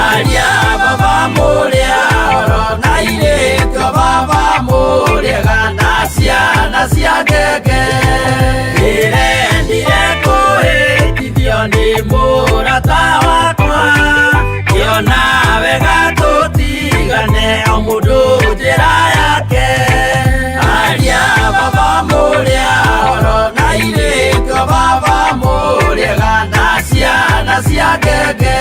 Aria baba mũrĩa horo na irĩtwo baba mũrĩega na ciana cia ngenge. Ndĩrendire kũhĩtithio nĩ mũrata wakwa, ngĩona wega tũtigane o mũndũ njĩra yake. Aria baba mũrĩa horo na irĩtwo baba mũrĩega na ciana cia ngenge.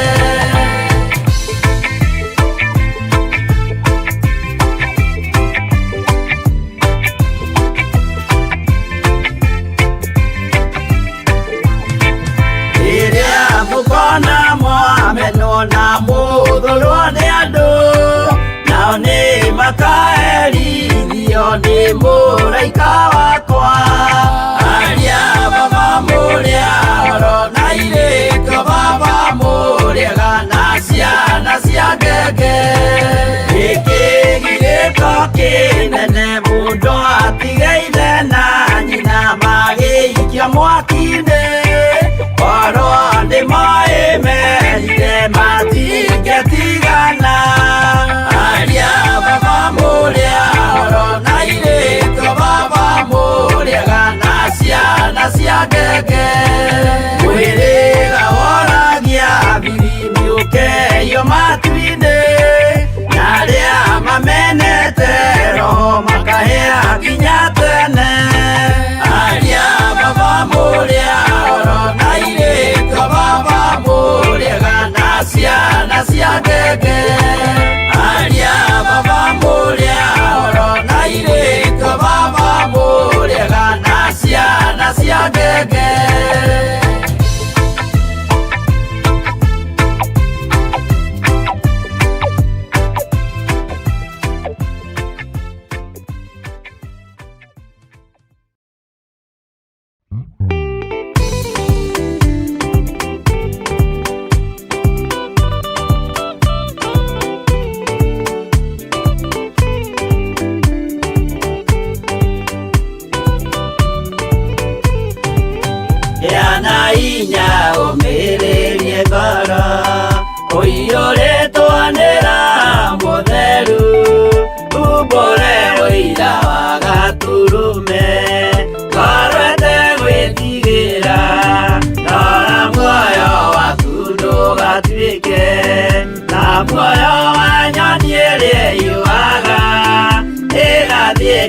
Rĩrĩa mũkona mwamenwo na mũthũrwo nĩ andũ, nao nĩ makaherithio nĩ mũraika wakwa. Aria baba mũrĩa horo na irĩtwo baba mũrĩega gege aria baba mulia oro na iriko baba mulia gana cia gege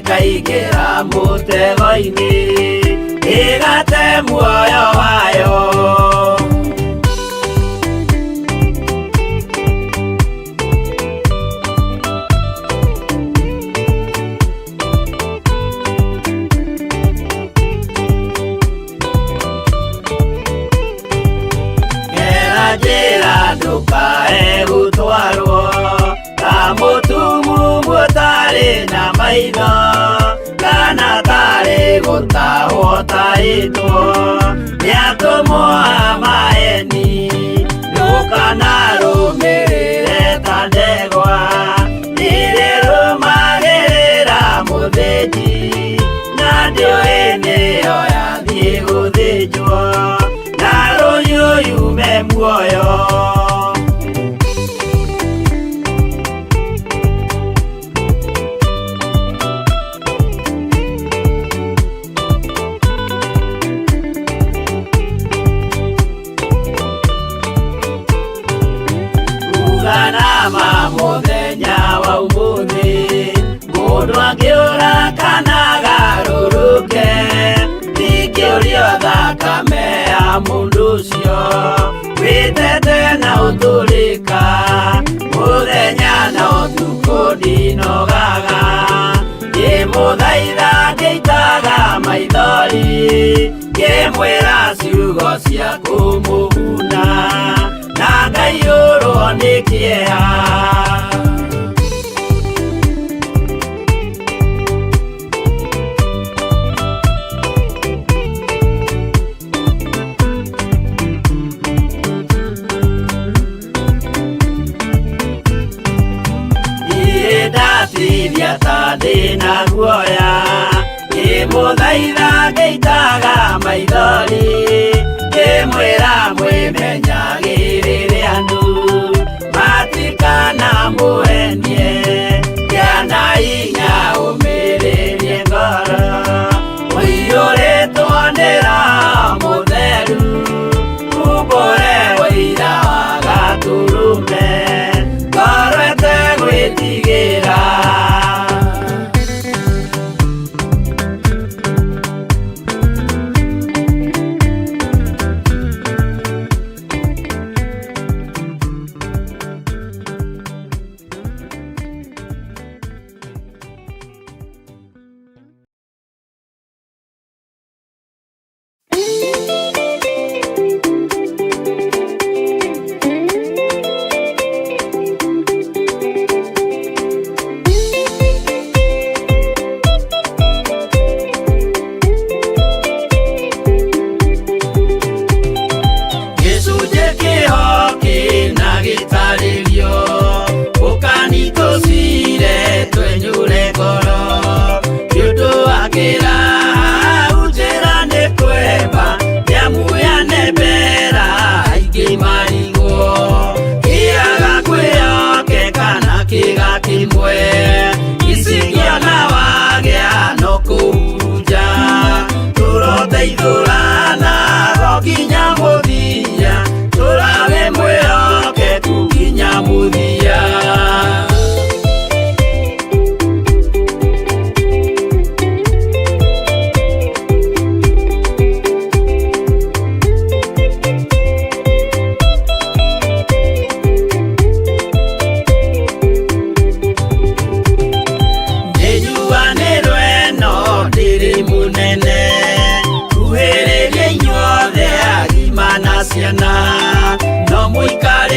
kaigera mutego-ini igate muoyo wayo jira ndukae gutwarwo ta mutumu mutari na maitho kana tari gutahwo taitwo niatumwo amaeni ndukanarumirire ta ndegwa ndirĩrũmagĩrĩra mũthĩnji na ndiũĩ nĩyo yathiĩ gũthĩnjwo na rũhiũ yume muoyo muthenya wa umuthi mundu angiura kana garũrũke ndingĩũrio thakame ya mundu ũcio wĩtete na ũtũrĩka muthenya na ũtukũ ndinogaga ngĩmũthaitha ngĩitaga maithori ngĩmwĩra ciugo cia kũmũguna na ngaiyũrwo nĩ kĩeha ndatithia ta ndĩna guoya ngĩmũthaitha ngĩitaga maithori ngĩmwĩra mwĩmenyagĩrĩre andũ matikana mũhenie kĩana hinya ũmĩrĩrie ngoro ũiyũrĩtwo nĩ Roho Mũtheru umbũre ũira wa Gatũrũme ngoro ĩtegwĩtigĩra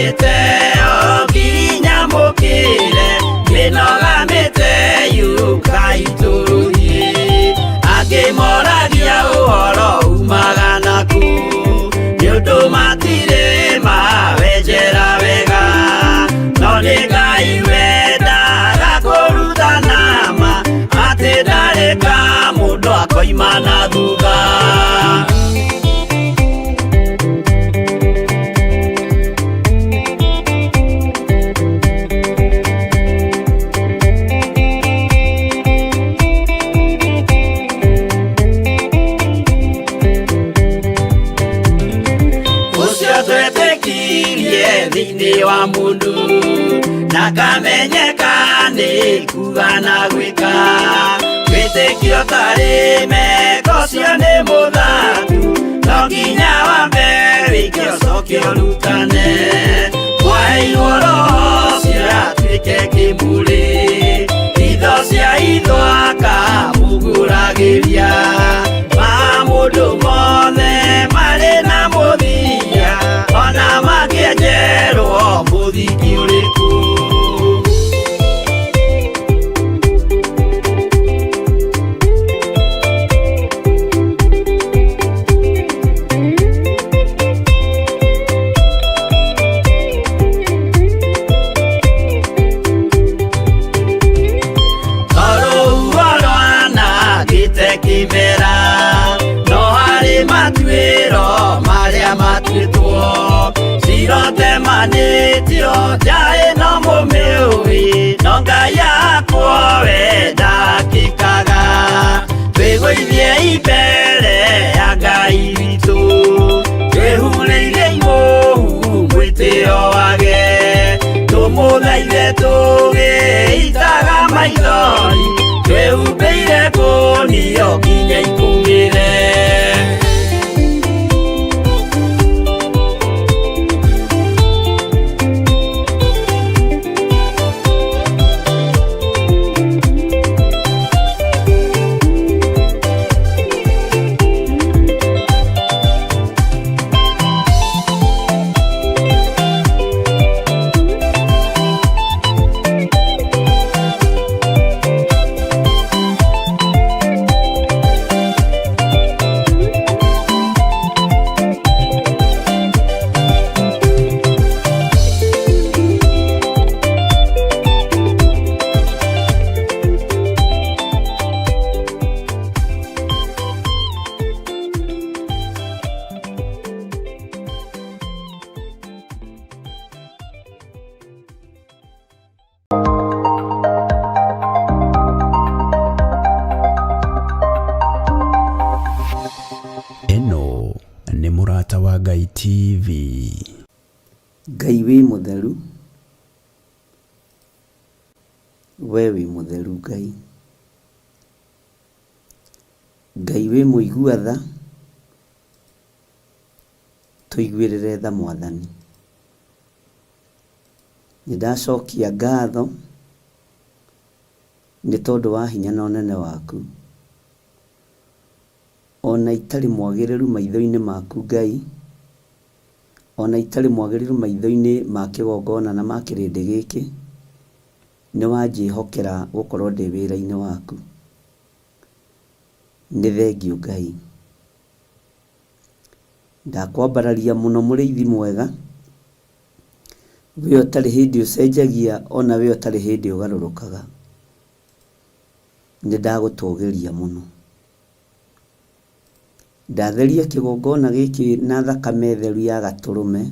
gĩteo nginya mũkĩre kĩnogamĩte yuka itũrũthie akĩmoragia ũhoro umaga naku nĩũndũ matirĩ mawenjera wega no nĩ Ngai wendaga kũruta nama atĩ ndarĩka mũndũ akoima na thutha. Thĩinĩ wa mũndũ na kamenyeka nĩ kuga na gwĩka wĩtĩkio tarĩ meko cio nĩ mũthatu no nginya wambe wĩke ũcoke ũrutane waheirwo roho cio atuĩke kĩmũrĩ itho cia ithwaka mũgũragĩria ma mũndũ mothe marĩ na mũthia ona makĩenjerwo mũthingi ũrĩkũ. Kĩmera no harĩ matuĩro marĩa matuĩtwo cirotemanĩtio njaĩ no mũmĩũĩ no Ngai akwo we ndakĩkaga twĩgũithie imbere ya Ngai witũ twĩhurĩire imũhu mwĩtĩo wage tũmũthaithe tũgĩitaga maithori twĩhumbĩire kũnio nginya ikumĩre. Eno nĩ Mũrata wa Ngai TV. Ngai wĩ mũtheru, we wĩ mũtheru Ngai. Ngai wĩ mũigua tha, tũiguĩrĩre tha Mwathani. Nĩndacokia ngatho nĩ tondũ wa hinya na ũnene waku. Ona itarĩ mwagĩrĩru maitho-inĩ maku Ngai, ona itarĩ mwagĩrĩru maitho-inĩ ma kĩgongona na ma kĩrĩndĩ gĩkĩ, nĩ wanjĩhokera gũkorwo ndĩ wĩra-inĩ waku. Nĩ thengiũ Ngai. Ndakwambararia mũno mũrĩithi mwega, we ũtarĩ hĩndĩ ũcenjagia, ona we ũtarĩ hĩndĩ ũgarũrũkaga. Nĩndagũtũgĩria mũno. Ndatheria kĩgongona gĩkĩ na thakame theru ya Gatũrũme.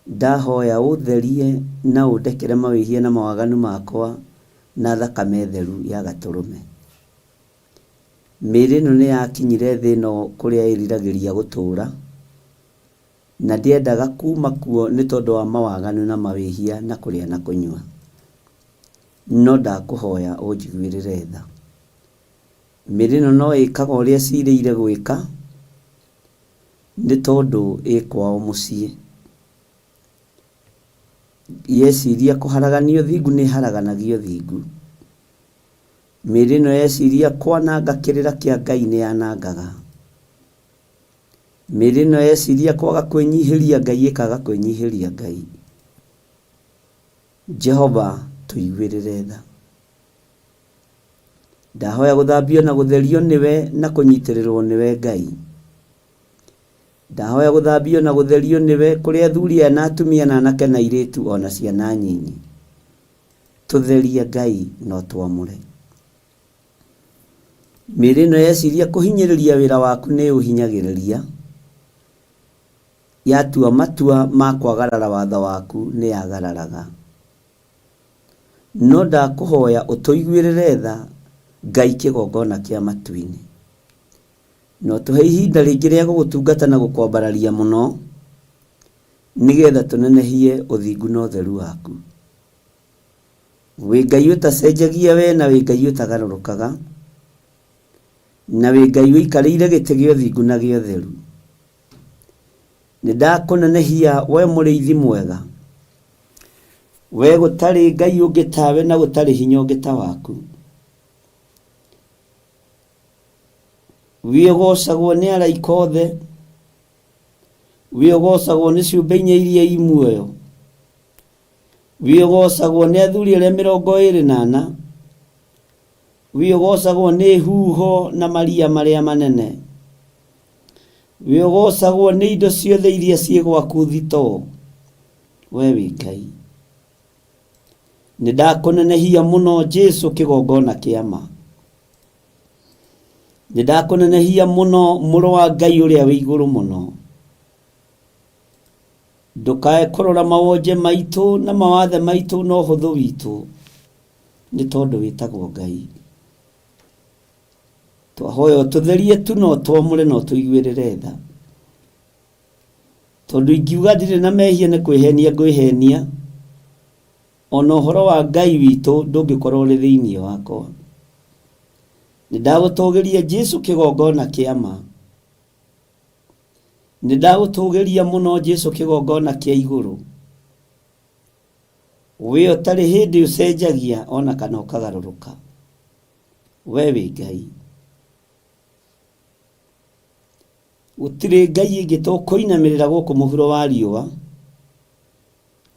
Ndahoya ũtherie na ũndekere mawĩhia na mawaganu makwa na thakame theru ya Gatũrũme. Mĩĩrĩ ĩno nĩ yakinyire thĩ ĩno kũrĩa ĩriragĩria gũtũũra, na ndiendaga kuma kuo nĩ tondũ wa mawaganu na mawĩhia na kũrĩa na kũnyua. No ndakũhoya ũnjiguĩrĩre tha. Mĩĩrĩ ĩno no ĩkaga ũrĩa cirĩire gwĩka nĩ tondũ ĩkwao mũciĩ. Yeciria kũharaganio thingu nĩ haraganagio thingu. Mĩĩrĩ ĩno yeciria kwananga kĩrĩra kĩa Ngai nĩ yanangaga. mĩrĩ no yeciria kwaga kwĩnyihĩria Ngai ĩkaga kwĩnyihĩria Ngai. Jehova tũiguĩrĩre tha. Ndahoya gũthambio na gũtherio nĩwe na kũnyitĩrĩrwo nĩwe Ngai. Ndahoya gũthambio na gũtherio nĩwe kũrĩ athuri na atumia na anake na airĩtu ona ciana nyinyi. Tũtherie Ngai no twamũre. Mĩrĩ no yeciria kũhinyĩrĩria wĩra waku nĩ ũhinyagĩrĩria. Yatua matua ma kwagarara watho waku nĩ yagararaga. No ndakũhoya ũtũiguĩrĩre tha Ngai kĩgongona kĩa matu-inĩ. No tũhe ihinda rĩngĩ rĩa gũgũtungata na gũkwambararia mũno, nĩgetha tũnenehie ũthingu na ũtheru waku. Wĩ Ngai ũtacenjagia we na wĩ Ngai ũtagarũrũkaga, na wĩ Ngai ũikarĩire gĩtĩ gĩa ũthingu na gĩa ũtheru. Nĩndakũnenehia we mũrĩithi mwega, we gũtarĩ Ngai ũngĩ tawe na gũtarĩ hinya ũngĩ ta waku. Wĩgocagwo nĩ araika othe, wĩgocagwo nĩ ciũmbe inya iria i muoyo, wĩgocagwo nĩ athuri arĩa 24, wĩgocagwo nĩ huho na maria marĩa manene, wĩgocagwo nĩ indo ciothe iria ciĩ gwaku thito. We wĩ Ngai. Nĩndakũnenehia mũno Jesu kĩgongona kĩa ma. Nĩndakũnenehia mũno mũrũ wa Ngai ũrĩa wĩ igũrũ mũno. Ndũkae kũrora mawonje maitũ na mawathe maitũ na ũhũthũ witũ, nĩ tondũ wĩtagwo Ngai. Twahoya ũtũtherie tu no twamũre no tũiguĩrĩre tha. Tondũ ingiuga ndirĩ na mehia nĩ kwĩhenia ngwĩhenia, ona ũhoro wa Ngai witũ ndũngĩkorwo ũrĩ thĩinĩ wakwa. Nĩndagũtũgĩria Jesu kĩgongona kĩa ma. Nĩndagũtũgĩria mũno Jesu kĩgongona kĩa igũrũ. We ũtarĩ hĩndĩ ũcenjagia ona kana ũkagarũrũka. We wĩ Ngai. Gũtirĩ Ngai ĩngĩ tũkũinamĩrĩra gũkũ mũhuro wa riũa.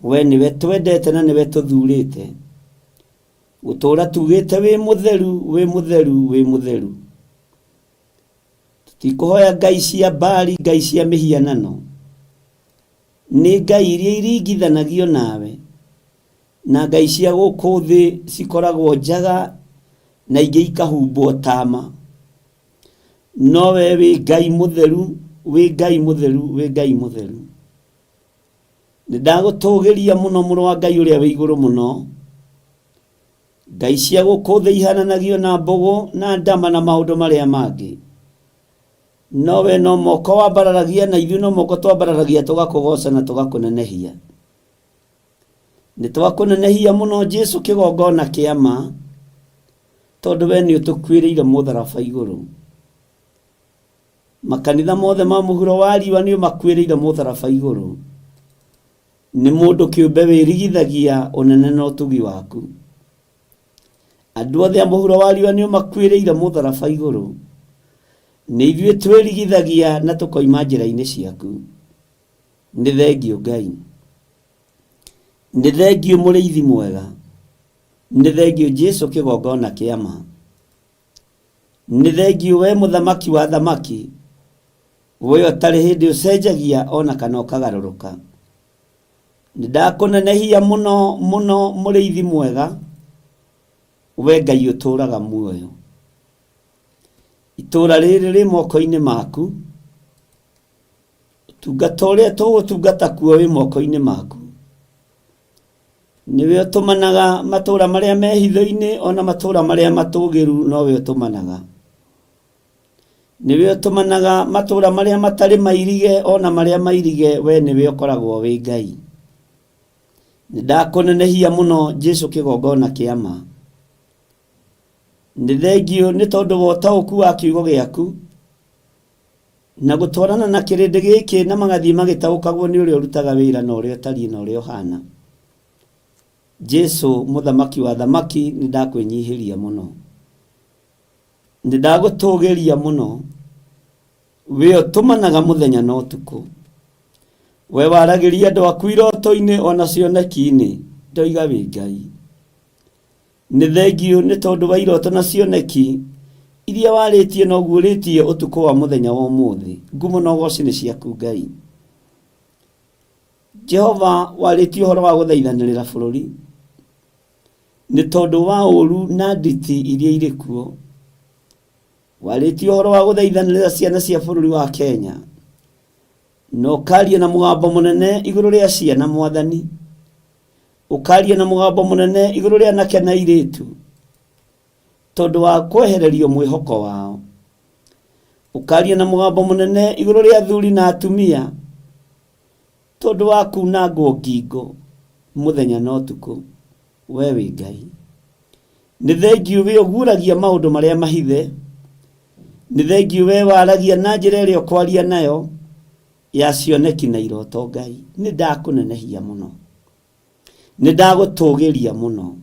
We nĩwe twendete na nĩwe tũthurĩte. Gũtũũra tugĩte wĩ mũtheru, wĩ mũtheru, wĩ mũtheru. Tũtikũhoya ngai cia Baali, ngai cia mĩhianano. Nĩ ngai iria iringithanagio nawe, na ngai cia gũkũ thĩ cikoragwo njaga na ingĩ ikahumbwo tama. No we wĩ Ngai mũtheru, wĩ Ngai mũtheru, wĩ Ngai mũtheru. Nĩndagũtũgĩria mũno mũrũ wa Ngai ũrĩa wĩ igũrũ mũno. Ngai cia gũkũ thĩ ihananagio na mbogo na ndama na maũndũ marĩa mangĩ. No we no moko wambararagia na ithuĩ no moko twambararagia tũgakũgoca na tũgakũnenehia. Nĩtwakũnenehia mũno Jesu kĩgongona kĩa ma, tondũ we nĩ ũtũkuĩrĩire mũtharaba igũrũ. Makanitha mothe ma mũhuro wa riũa nĩ ũmakuĩrĩire mũtharaba igũrũ. Nĩ mũndũ kĩũmbe wĩrigithagia ũnene na ũtugi waku. Andũ othe a mũhuro wa riũa nĩ ũmakuĩrĩire mũtharaba igũrũ. Nĩ ithuĩ twĩrigithagia na tũkoima njĩra-inĩ ciaku. Nĩ thengio Ngai. Nĩ thengio mũrĩithi mwega. Nĩ thengio Jesu kĩgongona kĩa ma. Nĩ thengio we mũthamaki wa thamaki. We ũtarĩ hĩndĩ ũcenjagia ona kana ũkagarũrũka. Nĩndakũnenehia mũno mũno mũrĩithi mwega. We Ngai ũtũũraga muoyo. Itũũra rĩrĩ rĩ moko-inĩ maku. Ũtungata ũrĩa tũgũtungata kuo wĩ moko-inĩ maku. Nĩwe ũtũmanaga matũũra marĩa me hitho-inĩ ona matũũra marĩa matũgĩru nowe ũtũmanaga. Nĩwe ũtũmanaga matũũra marĩa matarĩ mairige ona marĩa mairige, we nĩwe ũkoragwo wĩ Ngai. Nĩndakũnenehia mũno Jesu kĩgongona kĩa ma. Nĩ thengio nĩ tondũ wa ũtaũku wa kiugo gĩaku na gũtwarana na kĩrĩndĩ gĩkĩ na magathiĩ magĩtaũkagwo nĩ ũrĩa ũrutaga wĩra na ũrĩa ũtariĩ na ũrĩa ũhana. Jesu mũthamaki wa thamaki, nĩndakwĩnyihĩria mũno. Nĩndagũtũgĩria mũno. we otumanaga muthenya na utuku we waragiria andu aku iroto-ini ona cioneki-ini ndoiga wi Ngai ni thengio ni tondu wa iroto na cioneki iria waritie no guuritie utuku wa muthenya wa umuthi ngumo no goci ni ciaku Ngai Jehova waritie uhoro wa guthaithanirira bururi ni tondu wa uru na nditi iria iri kuo waritie uhoro wa guthaithanirira ciana cia bururi wa Kenya no karia na mugambo munene iguru ria ciana mwathani ukaria na mugambo munene iguru ria anake na iritu tondu wa kwehererio mwihoko wao ukaria na mugambo munene iguru ria athuri na atumia tondu wa kunangwo ngingo muthenya na utuku we wi Ngai ni thengio we oguragia maundu maria mahithe ni thengio we waragia na njira iria kwaria nayo ya cioneki na iroto Ngai ni ndakunenehia muno ni ndagutugiria muno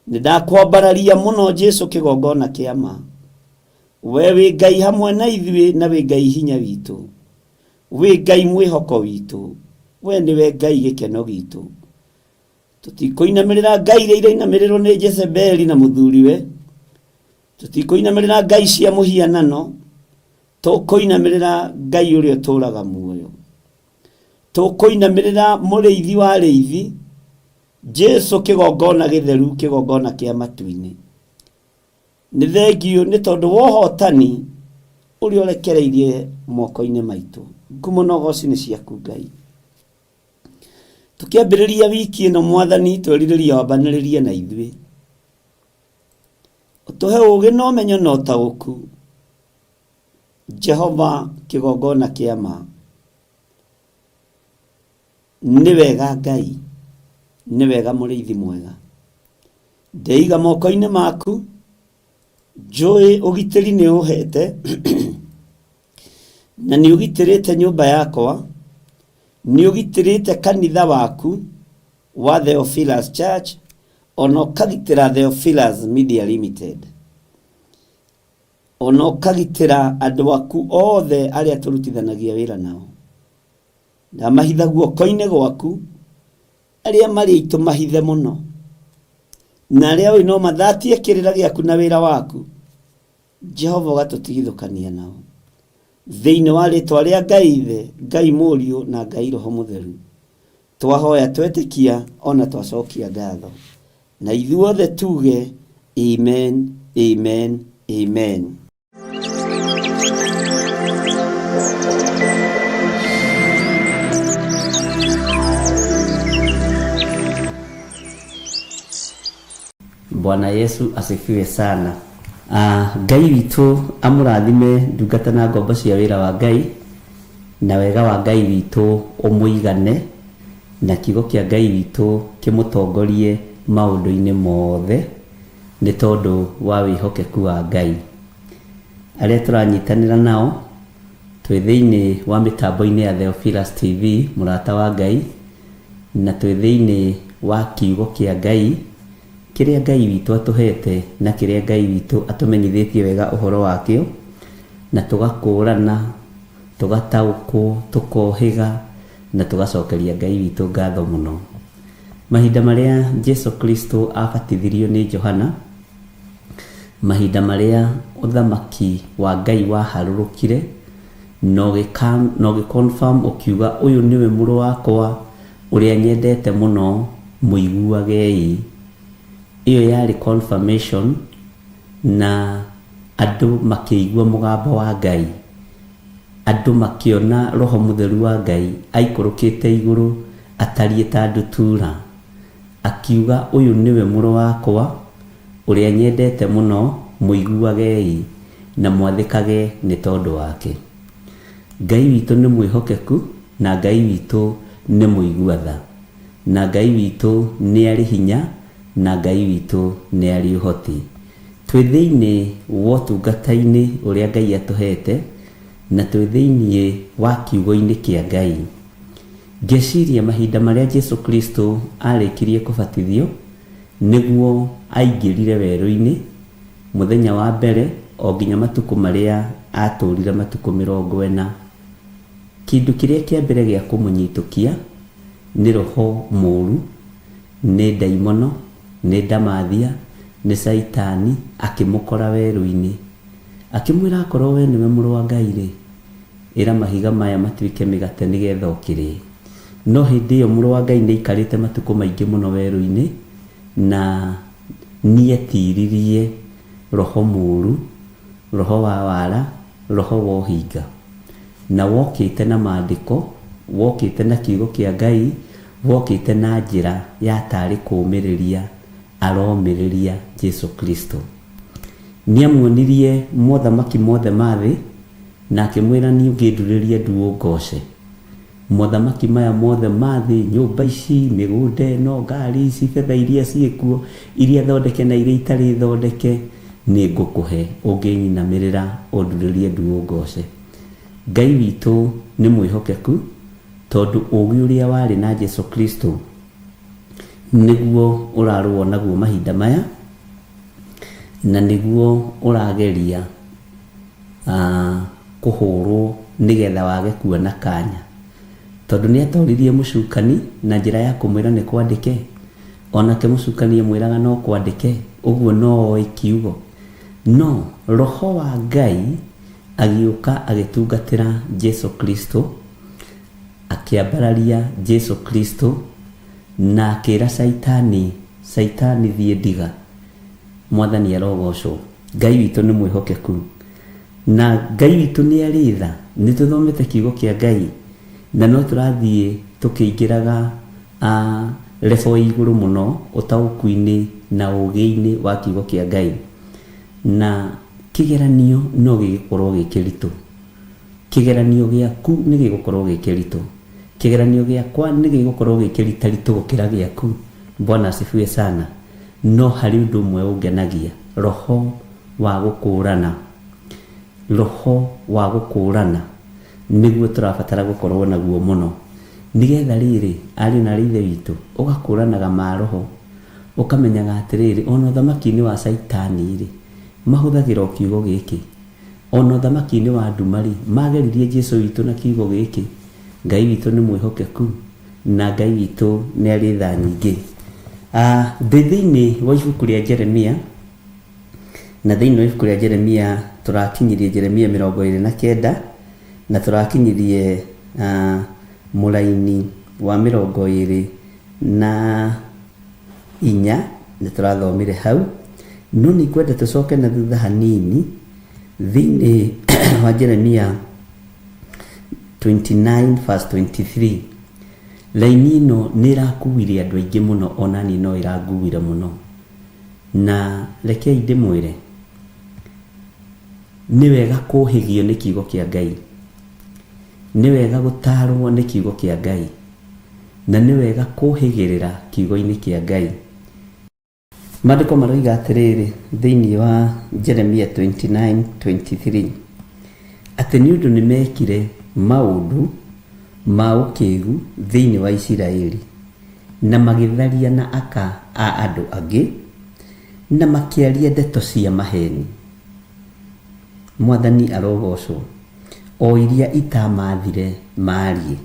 ni ndakwambararia muno Jesu kigongona kiama we wi Ngai hamwe na ithuĩ na wi Ngai hinya witu wi Ngai mwihoko witu we ni we Ngai gikeno gitu tutikoinamirira Ngai iria irainamirĩrwo ni Jezebeli na muthuriwe tutikoinamirira Ngai cia muhianano tukoinamirira Ngai uria turaga muoyo tukoinamirira muriithi wa riithi Jesu kigongona githeru kigongona kia matu-ini ni thengio ni tondu wa hotani uri orekereirie moko-ini maitu ngumo no goci ni ciaku Ngai tukiambiriria wiki ino mwathani twiririria wambaniririe na ithuĩ utuhe ugi no menyo no tauku Jehova kigongona kiama ni wega Ngai ni wega muriithi mwega ndeiga moko-ini maku njui ugitiri ni uhete na ni ugitirite nyumba yakwa ni ugitirite kanitha waku wa Theophilus Church ono kagitira Theophilus Media Limited ono kagitira andu aku othe aria turutithanagia wira nao na mahitha guoko-ini gwaku aria mari itu mahithe muno na aria we no mathatie kirira giaku na wira waku Jehova gatutigithukania nao thiini wa ritwa ria Ngai ithe Ngai Mũriũ na Ngai Roho Mũtheru twahoya twetikia ona twacokia ngatho na ithuothe tuge amen amen amen. Bwana Yesu asifiwe sana. Ngai witu amurathime ndungata na ngombo cia wira wa Ngai na wega wa Ngai witu umuigane na kigo kia Ngai witu kimutongorie maundu-ini mothe ni tondu wa wihokeku wa Ngai. Aria turanyitanira nao twi thiini wa mitambo-ini ya Theophilus TV murata wa Ngai na twi thiini wa kigo kia Ngai kiria Ngai witu atuhete na kiria Ngai witu atumenyithitie wega uhoro wakio na tugakurana tugatauko tukohiga na tugacokeria Ngai witu ngatho muno. Mahinda maria Jesu Kristo abatithirio ni Johana, mahinda maria uthamaki wa Ngai waharurukire no giconfirm ukiuga uyu niwe muru wakwa uria nyendete muno muiguagei. Iyo yari confirmation na andu makiigua mugambo wa Ngai, andu makiona Roho Mutheru wa Ngai aikurukite iguru atarie ta ndutura akiuga uyu niwe muru wakwa uria nyendete muno muiguagei na mwathikage ni tondu wake. Ngai witu ni mwihokeku na Ngai witu ni muiguatha na Ngai witu ni ari hinya na Ngai witu ni ari uhoti. Twi thiini wa tungata-ini uria Ngai atuhete na twi thiini wa kiugo-ini kia Ngai. Ngeciria mahinda maria Jesu Kristo arikirie kubatithio niguo aingirire weru-ini muthenya wa mbere o nginya matuko maria atũrire matuko 40. Kindu kiria kia mbere gia kumunyitukia ni roho mũru, ni daimono, ni ndamathia, ni saitani akimukora weru-ini, akimwira akorwo we niwe mũrũ wa Ngai ri, ira mahiga maya matuike migate nigetha ukiri. No hindi yo mũrũ wa Ngai ni ikarite matuko maingi muno weru-ini na nietiririe roho mũru, roho wa wara, roho wa uhinga, na wokite na maandiko, wokite na kiugo kia Ngai, wokite na njira ya tari kumiriria aromiriria Jesu Kristo. Niamuonirie mothamaki mothe mathi na akimwira ni unginduririe ndu ngoce. Mothamaki maya mothe mathi, nyumba ici, migunda no, ngari ici, fedha iria ciĩkuo, iria thondeke na iria itari thondeke, ni ngukuhe unginyinamirira unduririe ndu ngoce. Ngai witu ni mwihokeku tondu ugi uria wari na Jesu Kristo niguo urarwo naguo mahinda maya, na niguo urageria kuhurwo nigetha wage kuona kanya, tondu ni atoririe mucukani na njira ya kumwira ni kwandike, onake mucukani mwiraga no kwandike, uguo no ikiugo. No roho wa Ngai agiuka agitungatira Jesu Kristo, akiambararia Jesu Kristo na akira saitani thie ndiga. Mwathani arogocwo. Ngai witu ni mwihokeku, na Ngai witu ni aritha. Ni tuthomete kiugo kia Ngai na no turathie tukiingiraga level iguru muno utauku-ini na ugi-ini wa kiugo kia Ngai, na kigeranio no gigikorwo gikiritu. Kigeranio giaku ni gigukorwo gikiritu. Kigeranio giakwa ni gigukorwo gikiritaritu gukira giaku. Bwana asifiwe sana. No hari undu umwe ungenagia, roho wa gukurana. Roho wa gukurana niguo turabatara gukorwo naguo muno, nigetha riri ari na rithe witu ugakuranaga maroho, ukamenyaga atiriri ona thamaki-ini wa saitani ri mahuthagira kiugo giki, ona thamaki-ini wa ndumari mageririe Jesu witu na kiugo giki. Ngai witu ni mwihokeku na Ngai witu ni ari tha nyingi. Thiini wa ibuku ria Jeremia, na thiini wa ibuku ria Jeremia turakinyirie Jeremia 29 na turakinyirie muraini wa 24 na turathomire hau. No ni kwenda tucoke na thutha hanini thiini wa Jeremia 29 verse 23. Laini ino nirakuwire andu aingi muno, onani no iraguwire muno, na rekei ndimwire ni wega kuhigio ni kiugo kia Ngai, ni wega gutarwo ni kiugo kia Ngai, na ni wega kuhigirira kiugo-ini kia Ngai. Maandiko maroiga atiriri thiini wa Jeremia 29:23 ati ni undu nimekire maundu ma ukigu thiini wa Isiraeli na magitharia na aka a andu angi na makiaria ndeto cia maheni. Mwathani arogocwo. O iria itamathire marie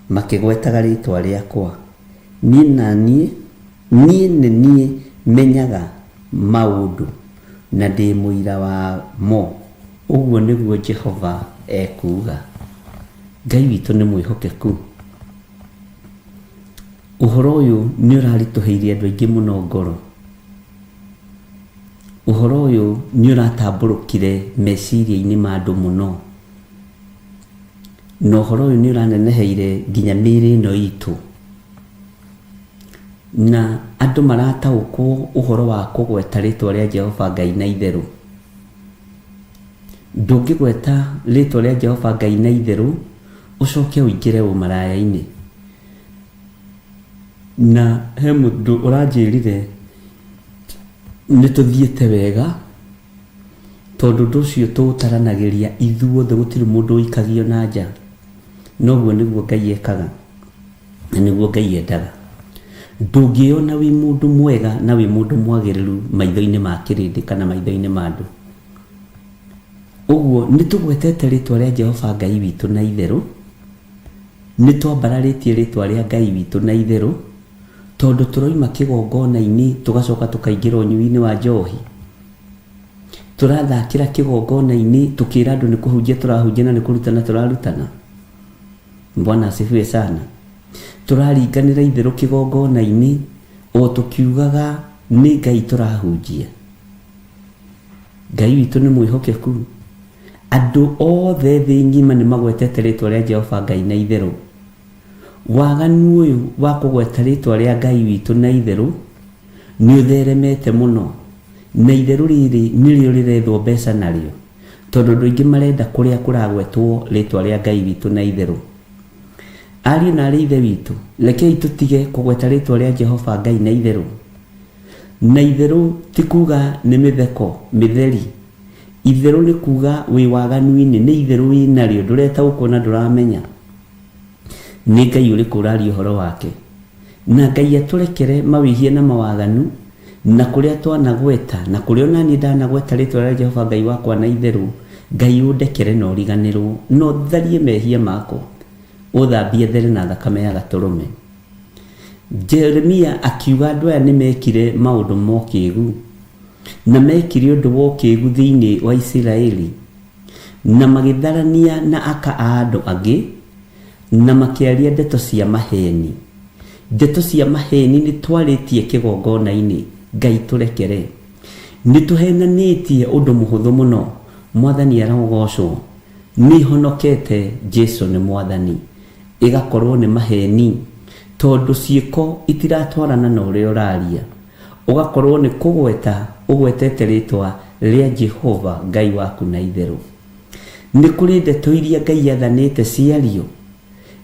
makigwetaga ritwa riakwa, nie menyaga maundu na ndi muira wa mo. Uguo niguo Jehova ekuga. Ngai witu ni mwihokeku. Uhoro uyu ni urarituhirie andu aingi muno ngoro. Uhoro uyu ni uratamburukire meciria-ini ma andu muno, no uhoro uyu ni uraneneheire nginya mĩĩrĩ ĩno itu, na andu marataũkwo uhoro wa kugweta ritwa ria Jehova Ngai na itheru. Ndũngĩgweta ritwa ria Jehova Ngai na itheru ucoke uingire umaraya-ini. Na he mundu uranjirire ni tuthiete wega tondu ndu ucio tutaranagiria ithuothe, gutiri mundu ikagio na nja. Noguo niguo Ngai ekaga na niguo Ngai endaga. Ndungiona wi mundu mwega na wi mundu mwagiriru maitho-ini ma kirindi kana maitho-ini ma andu. Uguo nitugwetete ritwa ria Jehova Ngai witu na itheru, nitwambararitie ritwa ria Ngai witu na itheru, tondu turoima kigongona-ini tugacoka tukaingira unyui-ini wa njohi. Turathakira kigongona-ini tukira andu ni kuhunjia turahunjia na ni kurutana turarutana. Bwana asifiwe sana. Turaringanira itheru kigongona-ini o tukiugaga ni Ngai turahunjia. Ngai witu ni mwihokeku. Andu othe thĩ ng'ima ni magwetete ritwa ria Jehova Ngai na itheru. Waganu uyu wa kugweta ritwa ria Ngai witu na itheru ni utheremete muno, na itheru riri nĩrĩo rĩrethwo mbeca narĩo, tondu andũ aingĩ marenda kũrĩa kũragwetwo ritwa ria Ngai witu na itheru. Ariũ na aarĩ ithe witũ, rekei tũtige kũgweta ritwa ria Jehova Ngai na itheru. Na itheru ti kuga nĩ mĩtheko mĩtheri. Itheru nĩ kuga wĩ waganu-inĩ, nĩ itheru wĩ narĩo ndũretaũkwo na ndũramenya nĩ Ngai ũrĩkũ ũraria ũhoro wake. Na Ngai atũrekere mawĩhia na mawaganu, na kũrĩa twanagweta na kũrĩa onani ndanagweta ritwa ria Jehova Ngai wakwa na itheru, Ngai ũndekere na ũriganĩrwo na ũtharie mehia makwa, ũthambie there na thakame ya gatũrũme. Jeremia akiuga andũ aya nĩ mekire maũndũ ma ũkĩĩgu, na mekire ũndũ wa ũkĩĩgu thĩinĩ wa Isiraeli, na magĩtharania na aka a andũ angĩ, na makĩaria ndeto cia maheni. Ndeto cia maheni nĩ twarĩtie kĩgongona-inĩ. Ngai tũrekere. Nĩ tũhenanĩtie ũndũ mũhũthũ mũno. Mwathani arogocwo. Nĩ honokete Jesu nĩ Mwathani. Ĩgakorwo nĩ maheni, tondu ciĩko itiratwarana na ũrĩa ũraria. Ũgakorwo nĩ kũgweta ũgwetete ritwa ria Jehova Ngai waku na itheru. Nĩ kũrĩ ndeto iria Ngai athanĩte ciario.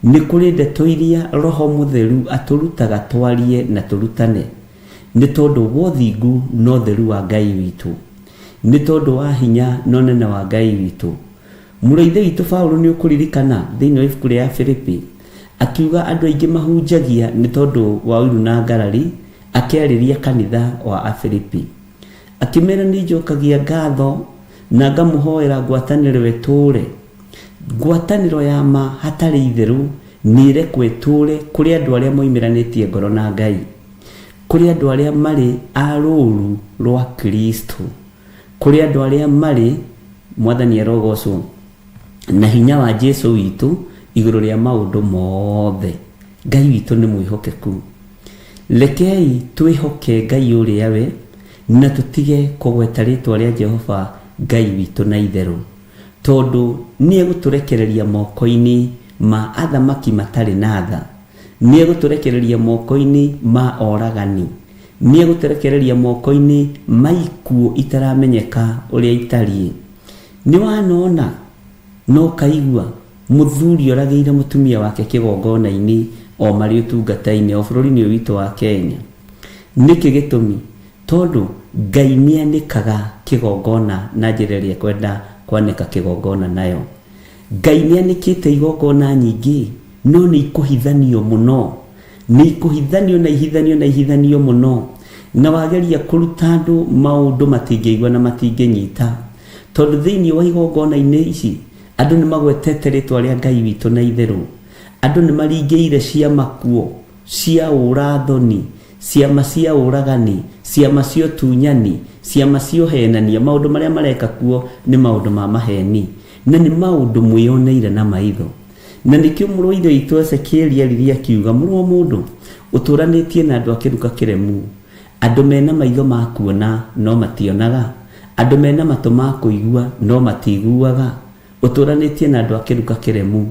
Nĩ kũrĩ ndeto iria Roho Mũtheru atũrutaga twarie na tũrutane. Nĩ tondũ wa ũthingu na ũtheru wa Ngai witũ. Nĩ tondũ wa hinya na ũnene wa Ngai witũ. Mũrũithe witũ Paulo nĩ ũkũririkana thĩinĩ wa ibuku rĩa Filipi akiuga andũ aingĩ mahunjagia nĩ tondũ wa ũiru na ngarari, akĩarĩria kanitha wa Afilipi. Akĩmera nĩ njokagia ngatho na ngamũhoera ngwatanĩro ĩtũũre. Ngwatanĩro ya ma hatarĩ itheru nĩ ĩrekwo ĩtũũre kũrĩ andũ arĩa moimĩranĩtie ngoro na Ngai, kũrĩ andũ arĩa marĩ a rũũru rwa Kristo, kũrĩ andũ arĩa marĩ, Mwathani arogocwo, na hinya wa Jesu witũ igũrũ rĩa maũndũ mothe. Ngai witũ nĩ mwĩhokeku. Rekei twĩhoke Ngai ũrĩa we, na tũtige kũgweta ritwa ria Jehova Ngai witũ na itheru, tondu nĩ egũtũrekereria moko-inĩ ma athamaki matarĩ na tha. Nĩ egũtũrekereria moko-inĩ ma oragani. Nĩ egũtũrekereria moko-inĩ ma ikuũ itaramenyeka ũrĩa itariĩ. Nĩ wanona no kaigua mũthuri oragĩire mũtumia wake kĩgongona-inĩ o marĩ ũtungata-inĩ o bũrũri-inĩ ũyũ witũ wa Kenya. Nĩkĩ gĩtũmi? Tondu Ngai nĩanĩkaga kĩgongona na njĩra ĩrĩa kwenda kwanĩka kĩgongona nayo. Ngai nĩanĩkĩte igongona nyingĩ, no nĩ ikũhithanio mũno. Nĩ ikũhithanio na ihithanio na ihithanio mũno, na wageria kũruta andũ maũndũ matingĩigua na matingĩnyita. Tondu thĩinĩ wa igongona-inĩ ici andũ nĩ magwetete ritwa ria Ngai witũ na itheru. Andũ nĩ maringĩire ciama kuo cia ũra-thoni, ciama cia ũragani, ciama cia ũtunyani, ciama cia ũhenania. Maũndũ marĩa mareka kuo nĩ maũndũ ma maheni, na nĩ maũndũ mwĩoneire na maitho. Na nĩkĩo mũrũithe witũ Ezekieli aririe akiuga, mũrũ wa mũndũ, ũtũranĩtie na andũ a kĩruka kĩremu, andũ mena maitho ma kuona no mationaga, andũ mena matũ ma kũigua no matiguaga. Ũtũranĩtie na andũ a kĩruka kĩremu.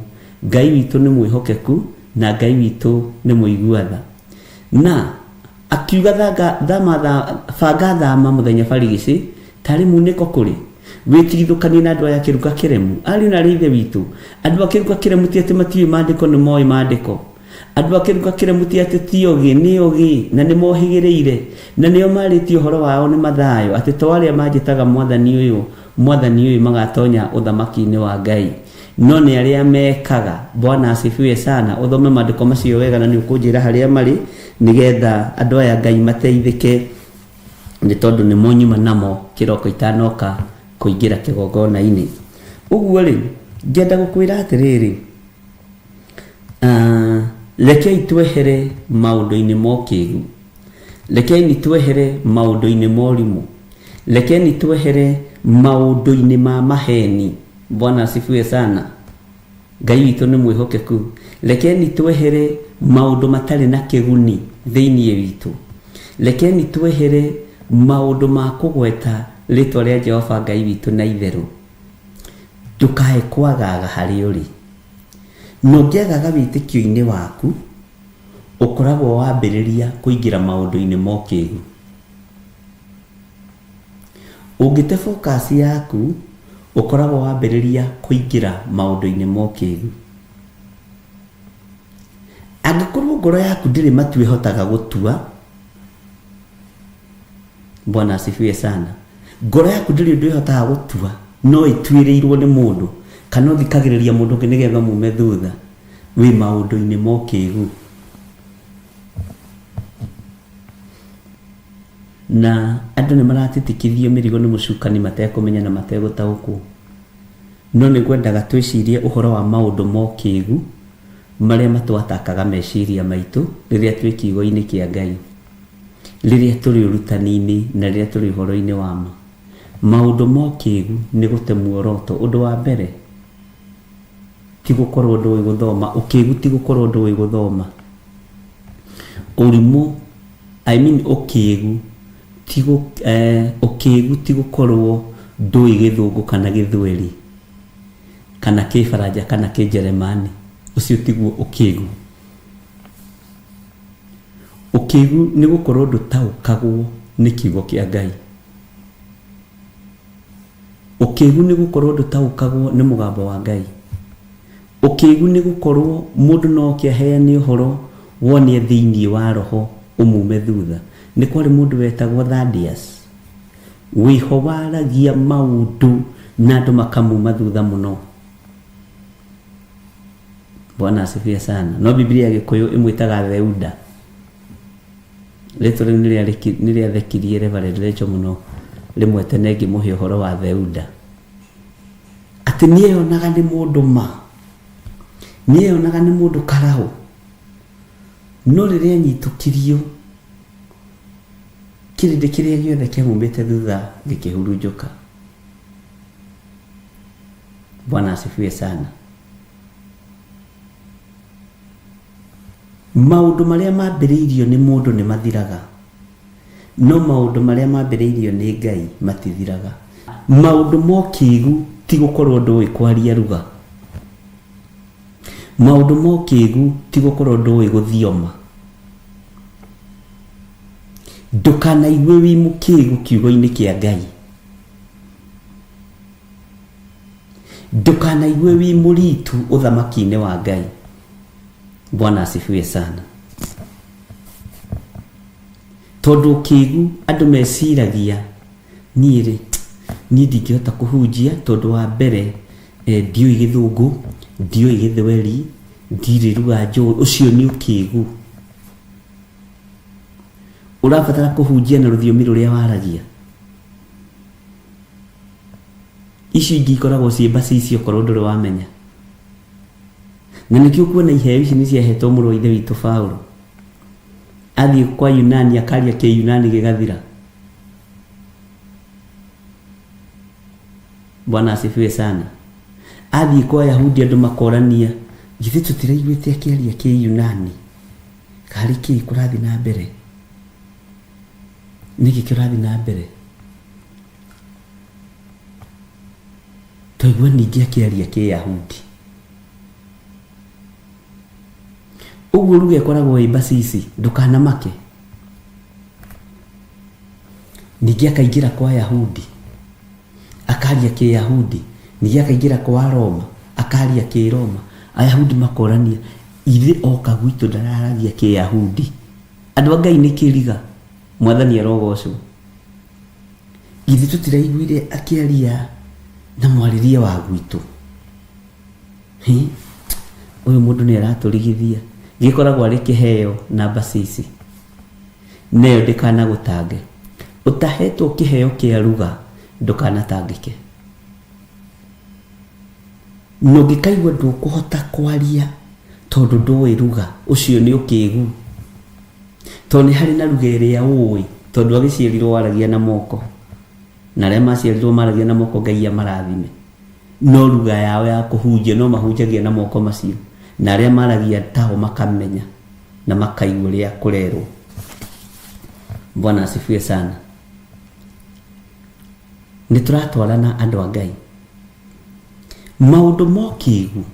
Ngai witũ nĩ mwĩhokeku, na Ngai witũ nĩ mũiguatha. Na akiuga banga thama mũthenya barigici tarĩ munĩko kũrĩ wĩtigithũkanie na andũ aya kĩruka kĩremu. Ariũ na aarĩ ithe witũ, andũ a kĩruka kĩremu ti atĩ matiũĩ maandĩko, nĩ moĩ maandĩko. Andũ a kĩruka kĩremu ti atĩ ti ogĩ, nĩ ogĩ na nĩ mohĩgĩrĩire, na nĩo marĩtie ũhoro wao nĩ mathayo, atĩ to arĩa manjĩtaga mwathani ũyũ magatonya ũthamaki-inĩ wa Ngai, no nĩ arĩa mekaga. Bwana asifiwe sana. Ũthome maandĩko macio wega na nĩ ũkũnjĩra harĩa marĩ, nĩgetha andũ aya Ngai mateithĩke, nĩ tondũ nĩ monyuma namo kĩroko itanoka kuingira kigongona-inĩ. Ũguo rĩ ngenda gũkwĩra atĩrĩrĩ, rekei twehere maũndũ-inĩ ma ũkĩgu, rekei twehere maũndũ-inĩ ma ũrimũ, rekei twehere maũndũ-inĩ ma maheni. Bwana asifiwe sana. Ngai witũ nĩ mwĩhokeku. Rekei twehere maũndũ matarĩ na kĩguni thĩinĩ witũ. Rekei twehere maũndũ ma kũgweta rĩtwa rĩa Jehova Ngai witũ na itherũ. Ndũkae kwagaga harĩ ũrĩ. Na ũngĩagaga wĩtĩkio-inĩ waku, ũkoragwo wambĩrĩria kũingĩra maũndũ-inĩ ma ũkĩgu. Ũngĩte focus yaku, ũkoragwo wambĩrĩria kũingĩra maũndũ-inĩ ma ũkĩgu. Angĩkorwo ngoro yaku ndĩrĩ matua ĩhotaga gũtua, Bwana asifiwe sana. Ngoro yaku ndĩrĩ ũndũ ĩhotaga gũtua, no ĩtuĩrĩirwo nĩ mũndũ, kana ũthikagĩrĩria mũndũ ũngĩ nĩgetha mume thutha wĩ maũndũ-inĩ ma ũkĩgu. Na andũ nĩ maratĩtĩkithio mĩrigo nĩ mũcukani matekũmenya na mategũtaũkwo. No nĩ ngwendaga twĩcirie ũhoro wa maũndũ ma ũkĩgu marĩa matwatakaga meciria maitũ rĩrĩa twĩ kiugo-inĩ kĩa Ngai, rĩrĩa tũrĩ ũrutani-inĩ na rĩrĩa tũrĩ ũhoro-inĩ wa ma. Maũndũ ma ũkĩgu nĩ gũte muoroto. Ũndũ wa mbere ti gũkorwo ndũĩ gũthoma. Ũkĩgu ti gũkorwo ndũĩ gũthoma. Ũrimũ ũkĩgu ti gũkorwo ndũĩ gĩthũngũ kana gĩthweri kana kĩbaranja kana kĩnjeremani. Ũcio tiguo ũkĩgu. Ũkĩgu nĩ gũkorwo ndũtaũkagwo nĩ kiugo kĩa Ngai. Ũkĩgu nĩ gũkorwo ndũtaũkagwo nĩ mũgambo wa Ngai. Ũkĩgu nĩ gũkorwo mũndũ no kĩaheane ũhoro wonie thĩinĩ wa roho umume thutha. Nĩ kwarĩ mũndũ wetagwo Thaddeus, wĩho waragia maũndũ na andũ makamuma thutha mũno. Bwana asifiwe sana. No Biblia ya Gĩkũyũ ĩmwĩtaga Theuda. Rĩtwa rĩu nĩ rĩathekirie Reverend Rachel mũno rĩmwe tene ngĩmũhe ũhoro wa Theuda. Atĩ nĩeyonaga nĩ mũndũ ma, nĩeyonaga nĩ mũndũ karahũ, no rĩrĩa anyitũkirio kĩrĩndĩ kĩrĩa gĩothe kĩamumĩte thutha gĩkĩhurunjũka. Bwana asifiwe sana. Maũndũ marĩa mambĩrĩirio nĩ mũndũ nĩ mathiraga, no maũndũ marĩa mambĩrĩirio nĩ Ngai matithiraga. Maũndũ ma ũkĩgu ti gũkorwo ndũĩ kwaria ruga. Maũndũ ma ũkĩgu ti gũkorwo ndũĩ gũthioma. Ndũkanaigue wĩ mũkĩgu kiugo-inĩ kĩa Ngai. Ndũkanaigue wĩ mũritu ũthamaki-inĩ wa Ngai. Bwana asifiwe sana. Tondũ ũkĩgu andũ meciragia niĩ ndingĩhota kũhunjia tondũ wa mbere ndiũĩ gĩthũngũ, ndiũĩ gĩthweri, ndirĩ ruga njũĩ. Ũcio nĩ ũkĩgu. Ũrabatara kũhunjia na rũthiomi rũrĩa waragia. Icio ingĩ ikoragwo ciĩ mbasi icio korwo ndũrĩ wamenya. Na nĩkĩo kuona iheo ici nĩ ciahetwo mũrũ wa ithe witũ Paulo. Athiĩ kwa Yunani akaria Kĩyunani gĩgathira. Bwana asifiwe sana. Athiĩ kwa Ayahudi andũ makorania, githĩ tũtiraiguĩte akĩaria Kĩyunani? Karĩ kĩĩ kũrathiĩ na mbere? Nĩkĩ kĩrathiĩ na mbere? Twaigua ningĩ akĩaria Kĩyahudi. Ũguo ruga ĩkoragwo ĩ mbasi ici, ndũkanamake. Ningĩ akaingĩra kwa Ayahudi akaria Kĩyahudi, ningĩ akaingĩra kwa Roma akaria Kĩroma. Ayahudi makorania, ithe oka gwitũ ndararagia Kĩyahudi. Andũ a Ngai nĩ kĩriga, Mwathani arogocwo. Ithe tũtiraiguire akĩaria na mwarĩrie wa gwitũ. Ũyũ mũndũ nĩ aratũrigithia. Gĩkoragwo arĩ kĩheo na mbasi ici. Nayo ndĩkanagũtange. Ũtahetwo kĩheo kĩa ruga ndũkanatangĩke. no ngikaigua ndukuhota kwaria tondu ndui ruga ucio ni ukigu to ni hari na ruga iria ui tondu agiciarirwo waragia na moko na aria maciarirwo maragia na moko Ngai amarathime no ruga yao ya kuhunjia no mahunjagia na moko macio na aria maragia tao makamenya na makaigua ria kurerwo. Bwana asifiwe sana. Ni turatwarana andu a Ngai maundu mokigu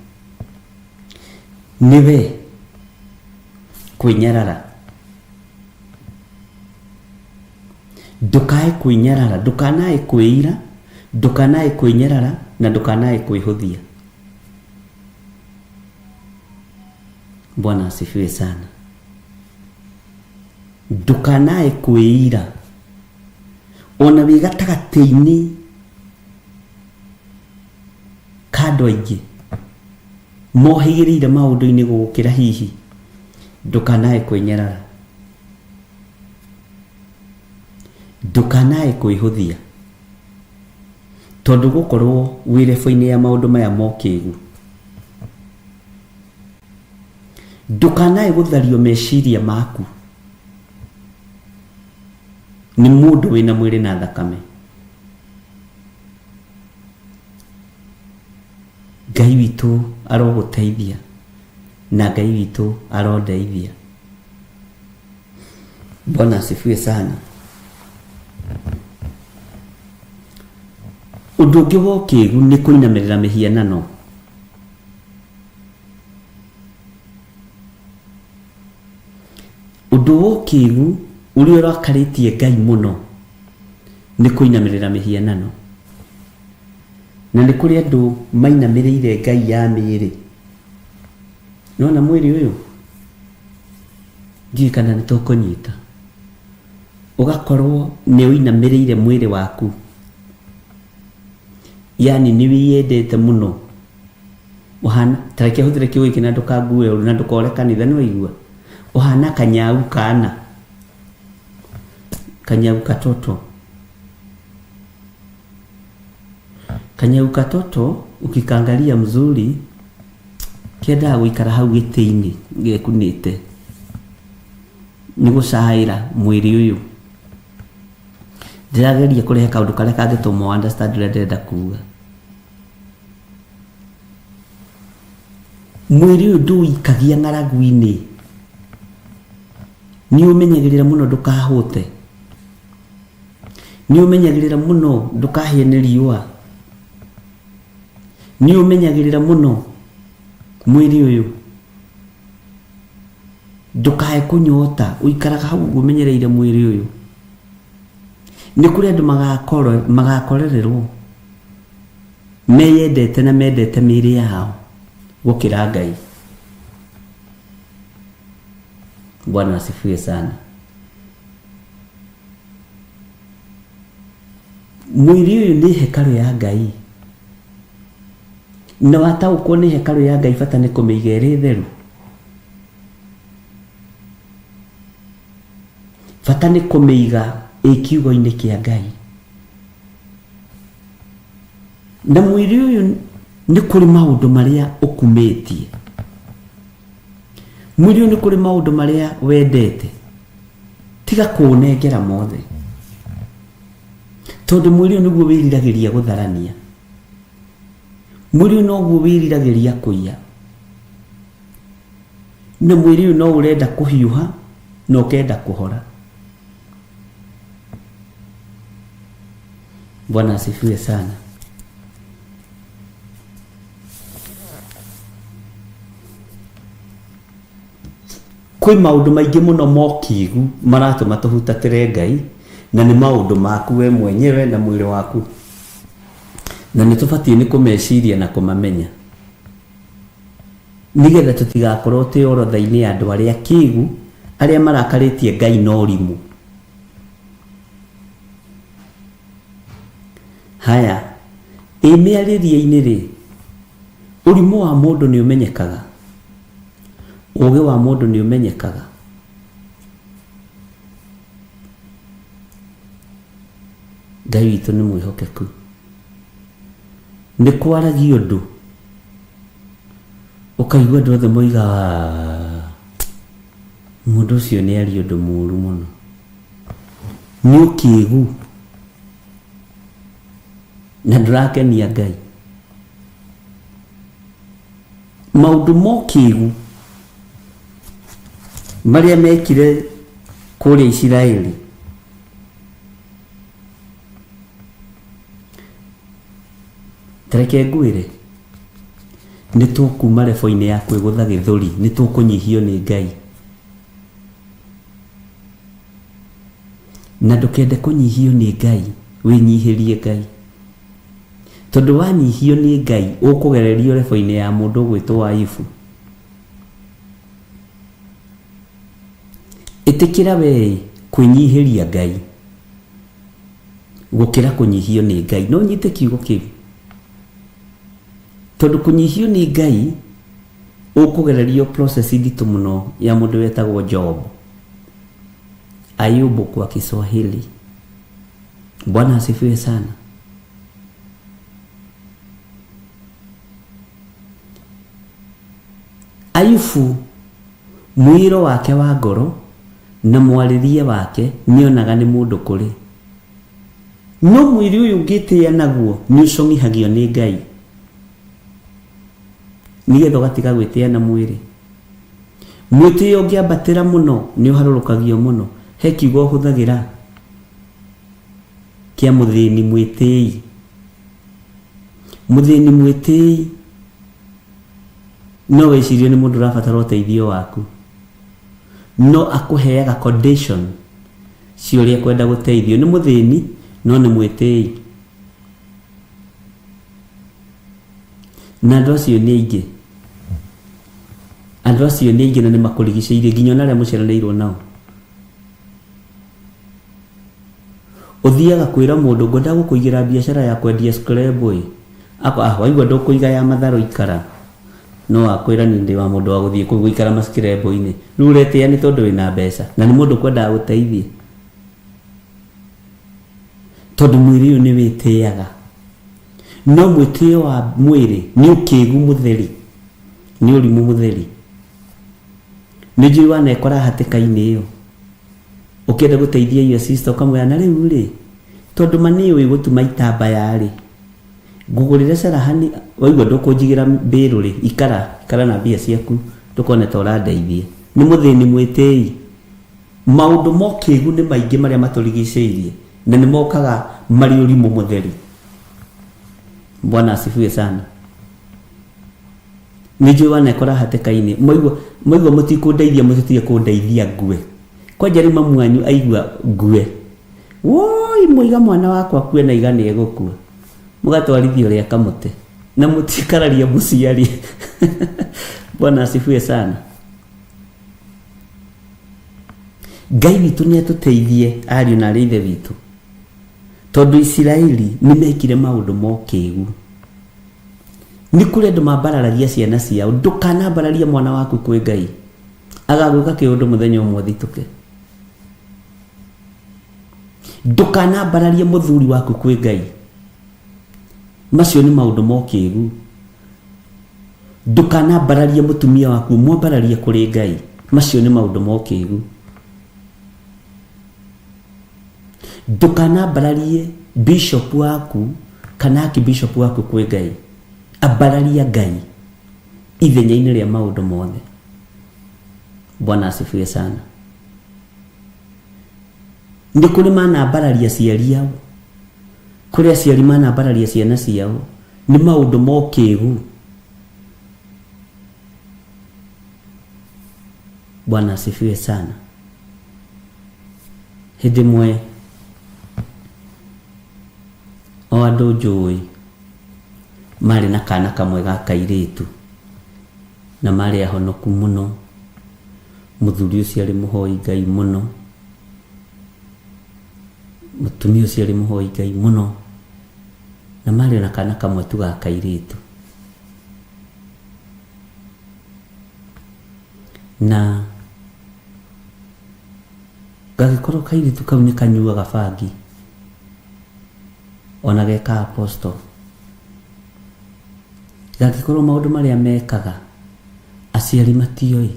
niwe kwinyarara ndukae kwinyarara ndukanae kwira ndukanae kwinyarara na ndukanae kwihuthia. Bwana asifiwe sana. Ndukanae kwira ona wi gatagati-ini kando aingi mohigirire maundu-ini gukira hihi ndukanae kwinyarara ndukanae kwihuthia tondu gukorwo wi lebo-ini ya maundu maya mokigu ndukanae guthario meciria maku ni mundu wina mwiri na thakame. Ngai witu aroguteithia na Ngai witu arondeithia. Bwana asifiwe sana. Undu ungi wokigu ni kuinamirira mihianano. Undu wokigu uria urakaritie Ngai muno ni kuinamirira mihianano. Na ni kuri andu mainamirire Ngai ya miri. Nona mwiri uyu njikana ni tukunyita ugakorwo ni uinamirire mwiri waku, yani ni wiyendete muno uhana tareke huthire kiugo kina ndukangue uru na ndukore kanitha ni waigua uhana kanyau kana kanyau katoto kanyau katoto ukikangalia mzuri kenda guikara hau giti-ini gekunite ni gucaira mwiri uyu. Ndirageria kurehe kaundu karia kangituma understand uria ndenda kuga. Mwiri uyu nduikagia ng'aragu-ini ni umenyagirira muno ndukahute ni umenyagirira muno ndukahie ni riua ni umenyagirira muno mwiri uyu ndukae kunyota uikaraga hau umenyereire mwiri uyu. Ni kuri andu magakorererwo meyendete na mendete miri yao gukira Ngai. Bwana asifiwe sana. Mwiri uyu ni hekalu ya Ngai na wataukwo ni hekalu ya Ngai bata ni kumiiga iri theru, bata ni kumiiga ikiugo-ini kia Ngai. Na mwiri uyu ni kuri maundu maria ukumitie, mwiri uyu ni kuri maundu maria wendete, tiga kuunengera mothe tondu mwiri uyu niguo wiriragiria gutharania, mwiri uyu noguo wiriragiria kuiya, na mwiri uyu no urenda kuhiuha na ukenda kuhora. Bwana asifiwe sana. Kwi maundu maingi muno mokigu maratuma tuhutatire Ngai na ni maundu maku we mwenyewe na mwiri waku, na ni tubatie ni kumeciria na kumamenya nigetha tutigakorwo ti orotha-ini ya andu aria kigu aria marakaritie Ngai na urimu. Haya imiariria-ini ri urimu wa mundu ni umenyekaga, uge wa mundu ni umenyekaga. Ngai witu ni mwihokeku, ni kwaragio ndu ukaigua andũ othe moigaga mũndũ ũcio nĩ ari ũndũ mũũru mũno, nĩ ũkĩĩgu na ndũrakenia Ngai. Maũndũ ma ũkĩĩgu marĩa mekire kũrĩa Isiraeli tareke ngwĩre nĩ tũkuma rebo-inĩ ya kwĩgũtha gĩthũri, nĩ tũkũnyihio nĩ Ngai. Na ndũkende kũnyihio nĩ Ngai, wĩnyihĩrie Ngai. Tondũ wanyihio nĩ Ngai ũkũgererio rebo-inĩ ya mũndũ ũgwĩtwo Ayubu. Ĩtĩkĩra we kwĩnyihĩria Ngai gũkĩra kũnyihio nĩ Ngai. No nyite kiugo kĩu, tondũ kũnyihio nĩ Ngai ũkũgererio process nditũ mũno ya mũndũ wetagwo Job. Ayubu kwa Kiswahili. Bwana asifiwe sana. Ayubu mwĩro wake wa ngoro na mwarĩrie wake nĩonaga nĩ mũndũ kũrĩ, no mwĩrĩ ũyũ ũngĩtĩa naguo nĩ ũcong'ihagio nĩ Ngai nĩgetha ũgatiga gwĩtĩa na mwĩrĩ. Mwĩtĩo ũngĩambatĩra mũno nĩ ũharũrũkagio mũno. He kiugo ũhũthagĩra kĩa mũthĩni mwĩtĩi. Mũthĩni mwĩtĩi no wĩcirie nĩ mũndũ ũrabatara ũteithio waku, no akũheaga condition cia ũrĩa kwenda gũteithio. Nĩ mũthĩni no nĩ mwĩtĩi. Na andũ acio nĩ aingĩ, andũ acio nĩ aingĩ na nĩ makũrigicĩirie nginya ona arĩa mũceranĩirwo nao. Ũthiaga kwĩra mũndũ ngwenda gũkũigĩra biacara ya kwendia scrabble, waigua ndũkũiga ya matharũ ikara, no akwĩra nĩ ndĩ wa mũndũ wa gũthiĩ kũu gũikara mascrabble-inĩ. Rĩu ũretĩa nĩ tondũ wĩna mbeca na nĩ mũndũ kwendaga gũteithia, tondũ mwĩrĩ ũyũ nĩ wĩtĩaga. No mwĩtĩo wa mwĩrĩ nĩ ũkĩĩgu mũtheri, nĩ ũrimũ mũtheri. Nĩ njũĩ wanekora hatĩka-inĩ ĩyo ũkĩenda gũteithia iyo sister ũkamwĩra na rĩu rĩ, tondũ manĩũĩ gũtuma itambaya rĩ, ngũgũrĩre carahani. Waigua ndũkũnjigĩra mbĩrũ rĩ, ikara na mbia ciaku ndũkone ta ũrandeithia. Nĩ mũthĩni mwĩtĩi. Maũndũ ma ũkĩĩgu nĩ maingĩ marĩa matũrigicĩirie na nĩ mokaga marĩ ũrimũ mũtheri. Bwana asifiwe sana. Nĩ njũĩ wanekora hatĩka-inĩ, maigua mũtikũndeithia mũtitige kũndeithia ngue. Kwanja rĩu mamu wanyu aigua ngue, woi mũiga mwana wakwa kue na iga nĩ egũkua, mũgatwarithia ũrĩa kamũte na mũtikararia mũciari. Bwana asifiwe sana. Ngai witũ nĩ atũteithie ariũ na arĩ ithe witũ, tondũ Isiraeli nĩ mekire maũndũ ma ũkĩĩgu. Nĩ kũrĩ andũ mambararagia ciana ciao. Ndũkanambararia mwana waku kwĩ Ngai, agagwĩka kĩũndũ mũthenya ũmwe thitũke. Ndũkanambararie mũthuri waku kwĩ Ngai, macio nĩ maũndũ ma ũkĩĩgu. Ndũkanambararie mũtumia waku, mwambararie kũrĩ Ngai, macio nĩ maũndũ ma ũkĩĩgu. Ndũkanambararie bishop waku kana archbishop waku kwĩ Ngai, ambararia Ngai ithenya-inĩ rĩa maũndũ mothe. Bwana asifiwe sana. Nĩ kũrĩ manambararia aciari ao, kũrĩ aciari manambararia ciana ciao, nĩ maũndũ ma ũkĩĩgu. Bwana asifiwe sana. Hĩndĩ ĩmwe o andũ njũĩ marĩ na kana kamwe ga kairĩtu na marĩ ahonoku mũno. Mũthuri ũcio arĩ mũhoi Ngai mũno, mũtumia ũcio arĩ mũhoi Ngai mũno, na marĩ na kana kamwe tu ga kairĩtu. Na gagĩkorwo kairĩtu kau nĩ kanyuaga bangi, ona geka apostle. Gagĩkorwo maũndũ marĩa mekaga aciari matioi,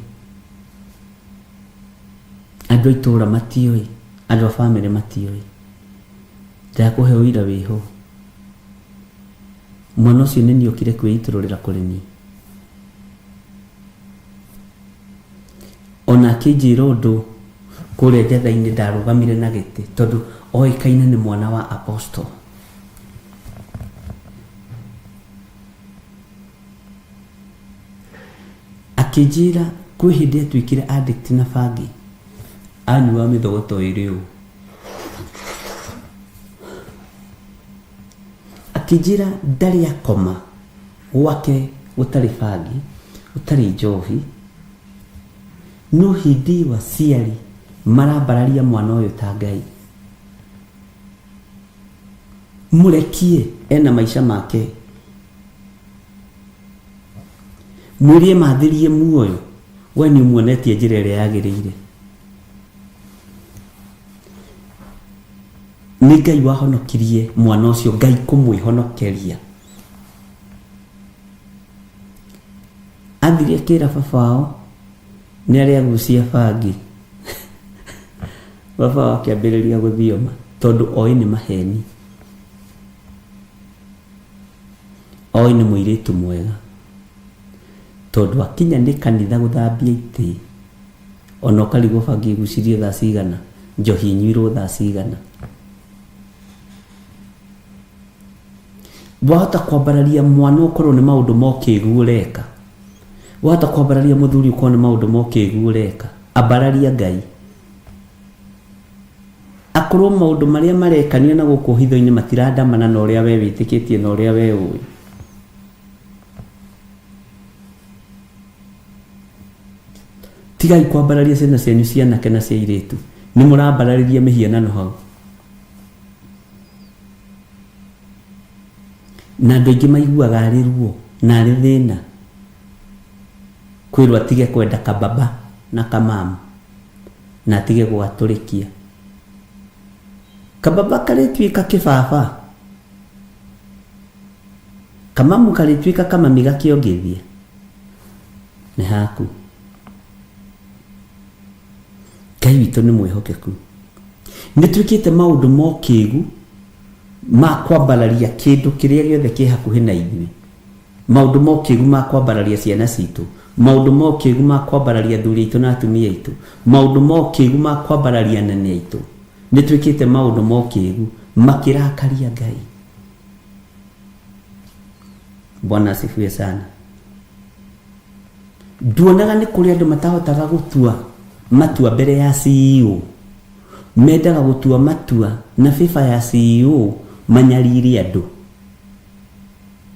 andũ a itũũra matioi, andũ a bamĩrĩ matioi. Ndakũhe ũira wĩho, mwana ũcio nĩ niĩ ũkire kwĩitũrũrĩra kũrĩ niĩ. Ona akĩnjĩra ũndũ kũrĩa njatha-inĩ ndarũgamire na gĩtĩ, tondũ oĩkaine nĩ mwana wa apostle. Akĩnjĩra kwĩ hĩndĩ atuĩkire addict na bangi, anyua mĩthogoto ĩrĩ ũũ. Akĩnjĩra ndarĩ akoma gwake gũtarĩ bangi, gũtarĩ njohi, no hĩndĩ ĩyo aciari marambararia mwana ũyũ ta Ngai. Mũrekie ena maica make, mwĩrie mathĩrie muoyo, we nĩ umuonetie njĩra ĩrĩa yagĩrĩire. Nĩ Ngai wahonokirie mwana ũcio, Ngai kũmwĩhonokeria. Athire akĩra baba wao nĩ arĩa gucia bangi. Baba wao akĩambĩrĩria gũthioma tondũ oĩ nĩ maheni, oĩ nĩ mũirĩtu mwega, tondũ akinya nĩ kanitha gũthambia itĩ, ona ũkarigwo bangi igucirio thaa cigana, njohi inyuirwo thaa cigana. Wahota kwambararia mwana ũkorwo nĩ maũndũ ma ũkĩĩgu ũreka, wahota kwambararia mũthuri ũkorwo nĩ maũndũ ma ũkĩĩgu ũreka, ambararia Ngai. Akorwo maũndũ marĩa marekanio na gũkũ hitho-inĩ matirandamana na ũrĩa we wĩtĩkĩtie na ũrĩa we ũĩ, tigai kwambararia ciana cianyu cianake na cia airĩtu, nĩ mũrambarariria mĩhianano hau. Na andũ aingĩ maiguaga arĩ ruo na arĩ thĩna kwĩrwo atige kwenda kababa na kamamu na atige gũgatũrĩkia. Kababa karĩtuĩka kĩbaba, kamamu karĩtuĩka kamami gakĩongithia, nĩ haku. Ngai witũ nĩ mwĩhokeku. Nĩ twĩkĩte maũndũ ma ũkĩĩgu ma kwambararia kĩndũ kĩrĩa gĩothe kĩ hakuhĩ na ithuĩ, maũndũ ma ũkĩĩgu ma kwambararia ciana citũ, maũndũ ma ũkĩĩgu ma kwambararia athuri aitũ na atumia aitũ, maũndũ ma ũkĩĩgu ma kwambararia anene aitũ. Nĩ twĩkĩte maũndũ ma ũkĩĩgu makĩrakaria Ngai. Bwana asifiwe sana. Nduonaga nĩ kũrĩ andũ matahotaga gũtua matua mbere ya CEO, mendaga gũtua matua na FIFA ya CEO manyarire andũ,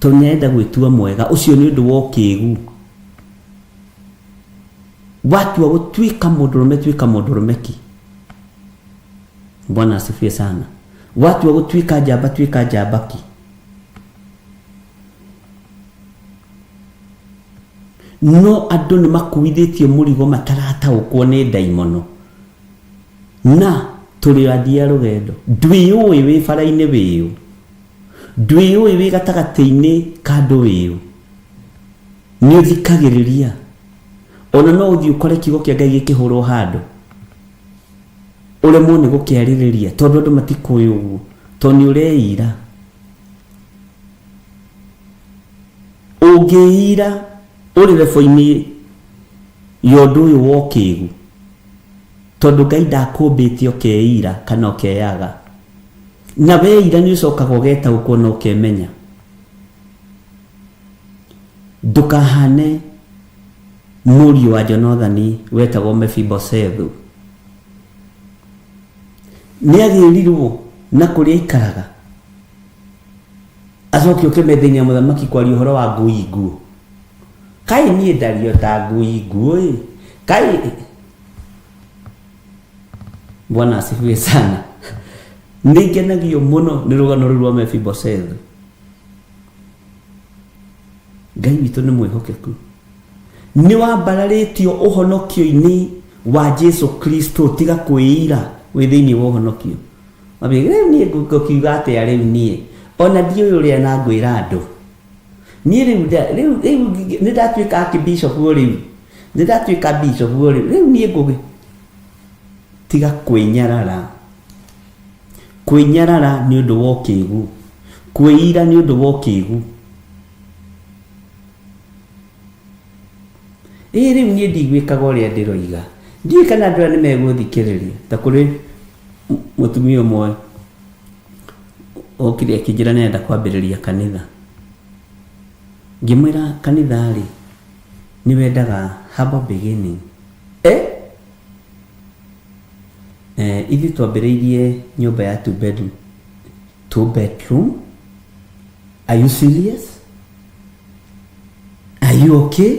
tondũ nĩarenda gwĩtua mwega. Ũcio nĩ ũndũ wa ũkĩĩgu. Watua gũtuĩka mũndũrũme, tuĩka mũndũrũme ki. Bwana asifiwe sana. Watua gũtuĩka njamba, tuĩka njamba ki. No andũ nĩ makuithĩtio mũrigo matarataũkwo nĩ ndaimono, na tũrĩ athia rũgendo. Ndwĩũĩ wĩ bara-inĩ wĩũ, ndwĩũĩ wĩ gatagatĩ-inĩ ka andũ wĩũ, nĩ ũthikagĩrĩria. Ona no ũthiĩ ũkore kiugo kĩa Ngai gĩkĩhũrwo handũ, ũremwo nĩ gũkĩarĩrĩria tondũ andũ matikũĩ ũguo, tondũ nĩ ũreira. Ũngĩira ũrĩ rebo-inĩ ya ũndũ ũyũ wa ũkĩĩgu, tondũ Ngai ndakũmbĩte ũkeira kana ũkeyaga, na weira nĩ ũcokaga ũgetaũkwo na ũkemenya. Ndũkahane mũriũ wa Jonathani wetagwo Mephibosethu. Nĩ agĩrirwo na kũrĩa aikaraga, acoke ũke metha-inĩ ya mũthamaki kwaria ũhoro wa ngui nguo. Kaĩ niĩ ndario ta ngui nguo ĩ? Kaĩ Bwana asifiwe sana. Nĩ ngenagio mũno nĩ rũgano rũu rwa Mephibosethu. Ngai witũ nĩ mwĩhokeku. Nĩ wambararĩtio ũhonokio-inĩ wa Jesu Kristo, tiga kwĩira wĩ thĩinĩ wa ũhonokio. Rĩu niĩ ngũkiuga atĩa rĩu niĩ, ona ndiũĩ ũrĩa na ngwĩra andũ. Niĩ rĩu nĩ ndatuĩka archbishop rĩu ndatuika bishop riu nie ngugi tiga kwinyarara ni undu wa kigu kwĩira ni undu wa kigu riu nie ndigwikaga uria ndiroiga ndiĩ kana andũ nĩ megũthikĩrĩria ta kũrĩ mũtumia ũmwe okire akĩnjĩra nenda kwambĩrĩria kanitha ngĩmwĩra kanitha rĩ nĩ wendaga humble beginning ithuĩ twambĩrĩirie nyũmba ya two bedroom. Are you serious? Are you okay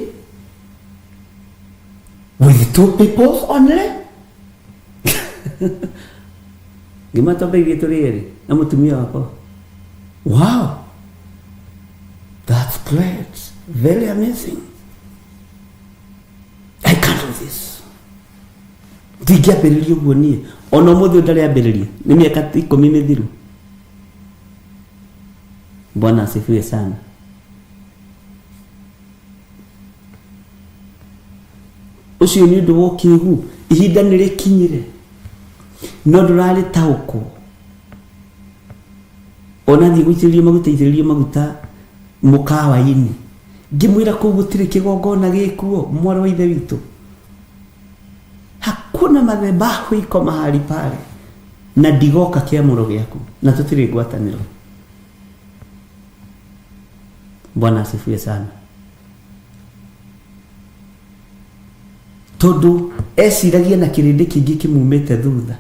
with 2 people only? Gima twambĩrĩirie tũrĩ erĩ na mũtumia wakwa. Wow, that's great, very amazing. I can't do this. Ndingĩambĩrĩria ũguo niĩ ona ũmũthĩ ndarĩ ambĩrĩria nĩ mĩaka 10 mĩthiru. Bwana asifiwe sana. Ucio nĩ ũndũ wa kĩĩgu, ihinda nĩ rĩkinyire no ndũrarĩ taũkwo. Ona thiĩ gũitĩrĩrio maguta mũkawa-inĩ ngĩmwĩra kũu gũtirĩ kĩgongona gĩkuo mwarĩ wa ithe witũ. Hakuna madhabahu iko mahali pale na ndigoka kĩamũro gĩaku na tũtirĩ ngwatanĩro. Bwana asifiwe sana. Tondu eciragia na kĩrĩndĩ kĩngĩ kĩmumĩte thutha.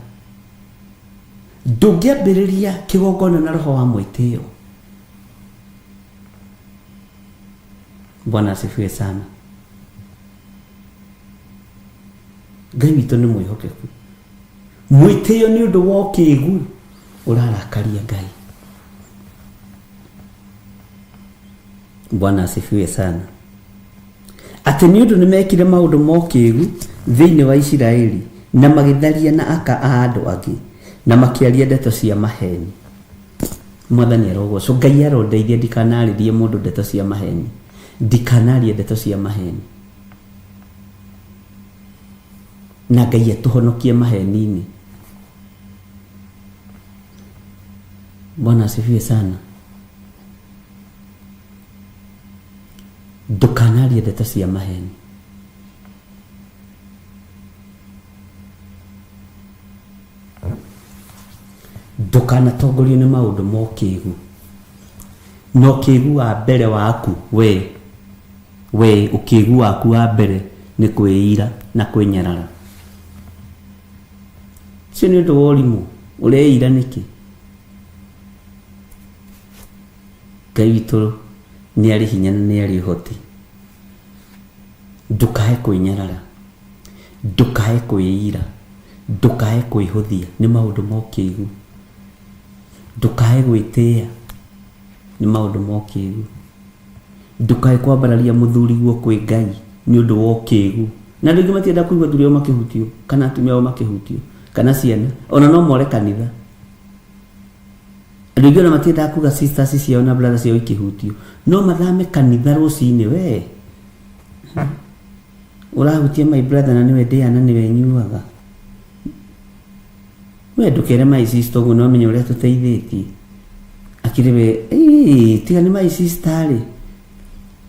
Ndũngĩambĩrĩria kĩgongona na roho wa mwĩtĩo. Bwana asifiwe sana. Ngai witũ nĩ mwĩhokeku. Mwĩtĩo nĩ ũndũ wa kĩĩgu ũrarakaria Ngai. Bwana asifiwe sana. Atĩ nĩ ũndũ nĩ mekire maũndũ ma kĩĩgu thĩinĩ wa Isiraeli na magĩtharia na aka a andũ angĩ na makĩaria ndeto cia maheni. Mwathani arogocwo. Ngai arondeithia ndikanarĩrie mũndũ ndeto cia maheni. Ndikanarie ndeto cia maheni. Na Ngai atuhonokie maheni-inĩ. Bwana asifiwe sana. Ndukanarie ndeto cia maheni. Ndukanatongorio nĩ maũndũ ma kĩĩgu. No kĩĩgu wa mbere waku we ũkĩĩgu waku wa mbere nĩ kwĩira na kwĩnyarara. Cio nĩ ũndũ wa ũrimũ ũreira nĩkĩ? Ngai witũ nĩ arĩ hinya na nĩ arĩ ũhoti. Ndukae kwĩnyarara, ndukae kwĩira, ndukae kwĩhũthia nĩ maũndũ ma kĩĩgu. Ndukae gwĩtĩĩa nĩ maũndũ ma kĩĩgu. Ndukae kwambararia mũthuri guo kwĩ Ngai nĩ ũndũ wa kĩĩgu. Na andũ aingĩ matienda kũigua athuri ao makĩhutio kana atumia ao makĩhutio kana ciana ona no more kanitha. Andũ aingĩ ona matienda kuga sisters ciao na brothers ciao ikĩhutio no mathame kanitha rũcinĩ we. Ũrahutia my brother na niwe ndĩa na niwe nyuaga. We ndũkere my sister ũguo no menye ũrĩa tũteithĩtie. Akĩrĩ we tiga nĩ my sister rĩ.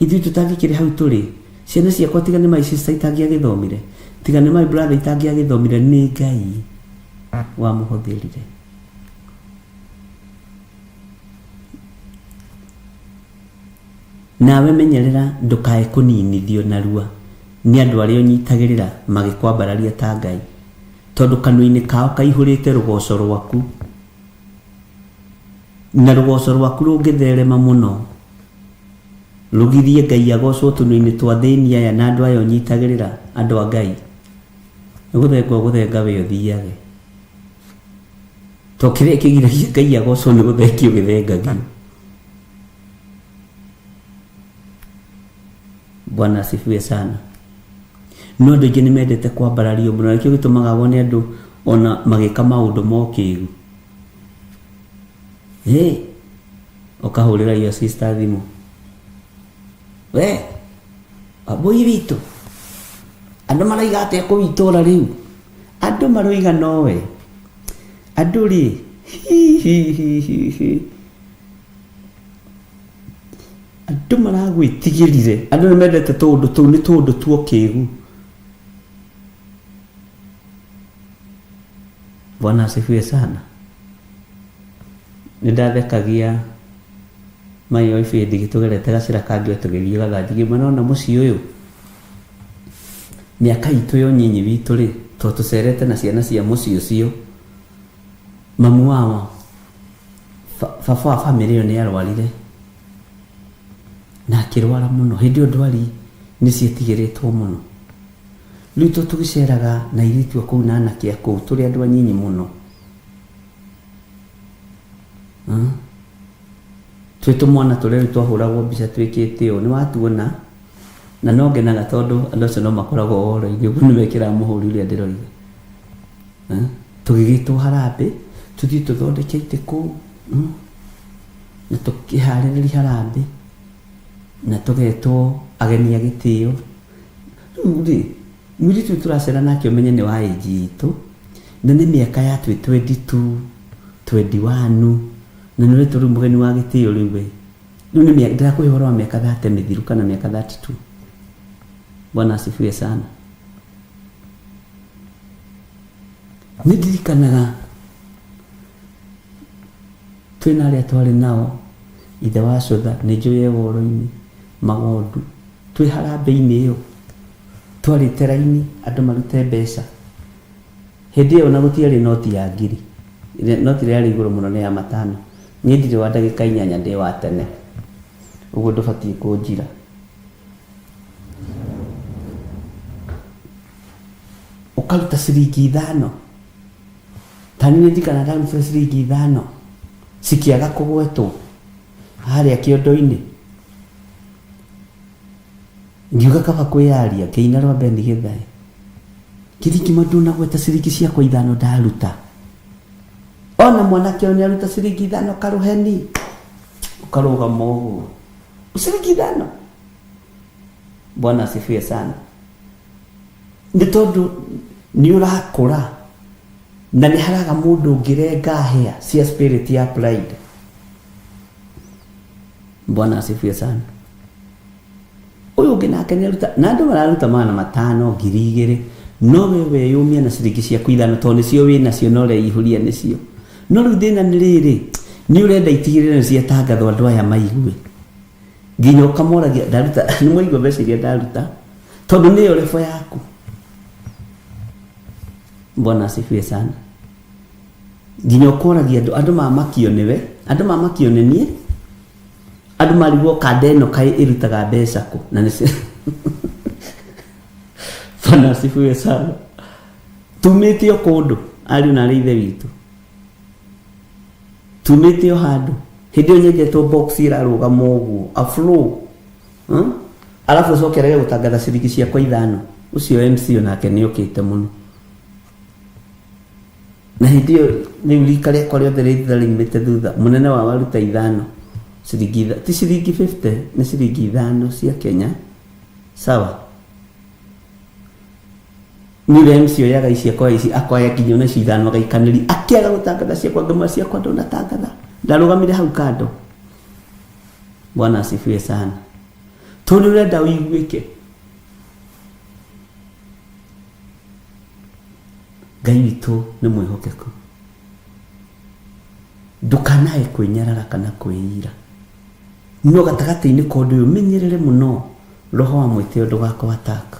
Ithuĩ tũtangĩkĩrĩ hau tũrĩ. Ciana ciakwa tiga nĩ my sister itangĩagĩthomire. Tiga nĩ my brother itangĩagĩthomire nĩ Ngai wamũhũthĩrire. Nawe menyerera ndukae kũninithio narua nĩ andũ arĩa ũnyitagĩrĩra magĩkwambararia ta Ngai. Tondũ kanua-inĩ kao kaihũrĩte rũgoco rwaku. Na rũgoco rwaku rũngĩtherema mũno rũgithie Ngai agocwo tũnua-inĩ twa thĩini aya na andũ aya ũnyitagĩrĩra andũ a Ngai. Nĩgũthenga ũgũthenga we ũthiage. To kĩrĩa kĩgiragia Ngai agocwo nĩ gũthengio gĩthengagio. Bwana asifiwe sana. No andũ aingĩ nĩ mendete kwambarario mũno na kĩo gĩtũmaga wone andũ ona magĩka maũndũ ma kĩĩgu. Ũkahũrĩra your sister thimũ. We, abũi witũ. Andũ maraiga atĩa kũu itũũra rĩu? Andũ maroiga nowe. Andũ rĩ, andũ maragwĩtigĩrire. Andũ nĩ mendete tũũndũ tũu, nĩ tũũndũ tuo kĩĩgu. Bwana asifiwe sana. Nĩndathekagia mai oifĩndi gĩtũgerete gacĩra kangĩ tũgĩthiĩ gathanji ngĩmana mũciĩ ũyũ. Mĩaka itũ yo nyinyi witũ rĩ, tũcerete na ciana cia mũciĩ ũcio. Mamu wao baba wa famĩlĩ ĩyo nĩ arwarire na akĩrwara mũno. Hĩndĩ ĩyo ndwari nĩ ciĩtigĩrĩtwo mũno. Rĩu tũgĩceraga na airĩtu kũu na anake a kũu tũrĩ andũ anyinyi mũno. Twĩ tũmwana tũrĩa twahũragwo mbica twĩkĩte ũũ, nĩ watuona na no ngenaga tondũ andũ acio no makoragwo ũhoro-inĩ ũguo nĩ mekĩraga mũhũri ũrĩa ndĩroiga. Tũgĩgĩtwo harambĩ tũthiĩ tũthondeke itĩ kũu na tũkĩharĩrĩria harambĩ na tũgetwo ageni a gĩtĩo. Rĩu rĩ, mũirĩtu tũracera nake ũmenye nĩ wa ĩnji itũ na nĩ mĩaka ya 22, 21 na nĩ wetwo rĩu mũgeni wa gĩtĩo rĩu we. Rĩu nĩ mĩaka ndĩrakũhe ũhoro wa mĩaka 30 mĩthiru kana mĩaka 32. Bwana asifiwe sana. Nĩndirikanaga twĩna arĩa twarĩ nao, ithe wa Cotha nĩ njũĩ ũhoro-inĩ, Magondu, twĩ harambĩ-inĩ ĩyo twarĩte raini andũ marute mbeca. Hĩndĩ ĩyo na gũtiarĩ noti ya ngiri, noti ĩrĩa yarĩ igũrũ mũno nĩ ya 5. Niĩ ndirĩ wa ndagĩka 8 ndĩ wa tene, ũguo ndũbatiĩ kũnjira. Ũkaruta ciringi 5. Tani nĩ ndikana ndaruta ciringi 5 cikĩaga kũgwetwo harĩa kĩondo-inĩ. Ngiuga kaba kwĩyaria kĩina rwa Beni Gĩthae. Kiringi mũndũ nagweta ciringi ciakwa 5 ndaruta. Ona mwanake ũyũ nĩaruta ciringi 5 karũheni. Ũkarũgama ũguo. Ciringi 5. Bwana asifiwe sana. Nĩ tondũ nĩ ũrakũra na nĩ haraga mũndũ ũngĩrenga hĩa cia spirit ya pride. Bwana asifiwe sana. Ũyũ ũngĩ nake nĩaruta na andũ mararuta 500, 2,000 no wewe yumia na ciringi ciaku 5 tondũ nĩcio wĩ nacio no ũreihũria nĩcio. No rĩu thĩna nĩ rĩrĩ, nĩ ũrenda itigĩrĩre ciatangathwo andũ aya maigue. Nginya ũkamoragia ndaruta, nĩ mwaigua mbeca iria ndaruta tondũ nĩyo lebo yaku. Bwana asifiwe sana. Nginya ũkoragia andũ mamakio nĩwe, andũ mamakio nĩ niĩ, andũ marigwo kanda ĩno kaĩ ĩrutaga mbeca kũ na nĩ Bwana asifiwe sana. Tumĩte o kũndũ ariũ na arĩ ithe witũ, tumĩte o handũ. Hĩndĩ ĩyo nyenjetwo box ĩrarũgama ũguo a flow, alafu ũcokerage gũtangatha ciringi ciakwa 5. Ũcio MC onake nĩ okĩte mũno. Na hĩndĩ ĩyo rĩu rika rĩakwa rĩothe rĩimĩte thutha, mũnene wa waruta 5 ciringi, ti ciringi 50, nĩ ciringi 5 cia Kenya. Sawa. Nĩwe MC oyaga iciakwa ici akoya nginya na 5 agaikanĩri akĩaga gũtangatha ciakwa ngama ciakwa ndonatangatha. Ndarũgamire hau kando. Bwana asifiwe sana. Tondũ ũrenda ũiguĩke. Ngai witũ nĩ mwĩhokeku. Ndũkanae kwĩnyarara kana kwĩira. No gatagatĩ-inĩ ka ũndũ ũyũ menyerere mũno roho wa mwĩtĩo ndũgakũataka.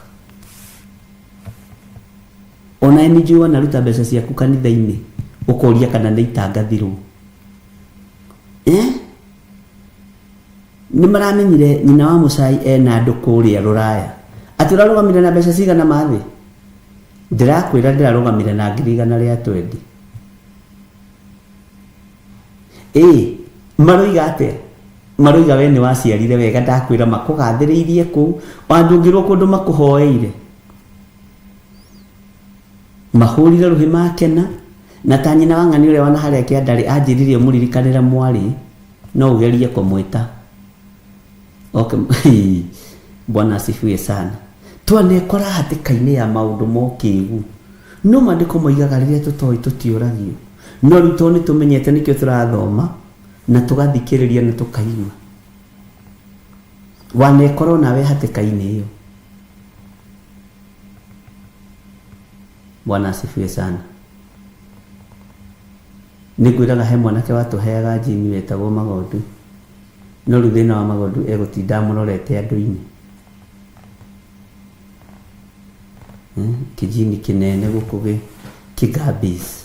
Ona nĩ njũĩ wanaruta mbeca ciaku kanitha-inĩ ũkoria kana nĩ itangathirwo. Nĩ maramenyire nyina wa Mũcai ena andũ kũrĩa Rũraya. Atĩ ũrarũgamire na mbeca cigana mathĩ? Ndĩrakwĩra ndĩrarũgamire na 100 rĩa twendi. Maroiga atĩa? Maroiga we nĩ waciarire wega, ndakwĩra makũgathĩrĩirie kũu, wandũngĩrwo kũndũ makũhoeire. Mahũrire rũhĩ makena, na ta nyina wa ng'ani ũrĩa wana harĩa kĩandarĩ anjĩrire mũririkanĩra mwarĩ, no ũgerie kũmwĩta. Okay. Bwana asifiwe sana. twanekora hatĩka-inĩ ya maũndũ mokĩgu no maandĩko moigaga rĩrĩa tũtoĩ tũtiũragio no rĩu tondũ nĩtũmenyete nĩkĩo tũrathoma na tũgathikĩrĩria na tũkaigua wanekora nawe hatĩka-inĩ ĩyo. Bwana asifiwe sana. Nĩngwĩraga he mwanake watũheaga njini wetagwo Magondu no rĩu thĩna wa Magondu egũtinda amũrorete andũ-inĩ kĩjini kĩnene gũkũ kĩgambis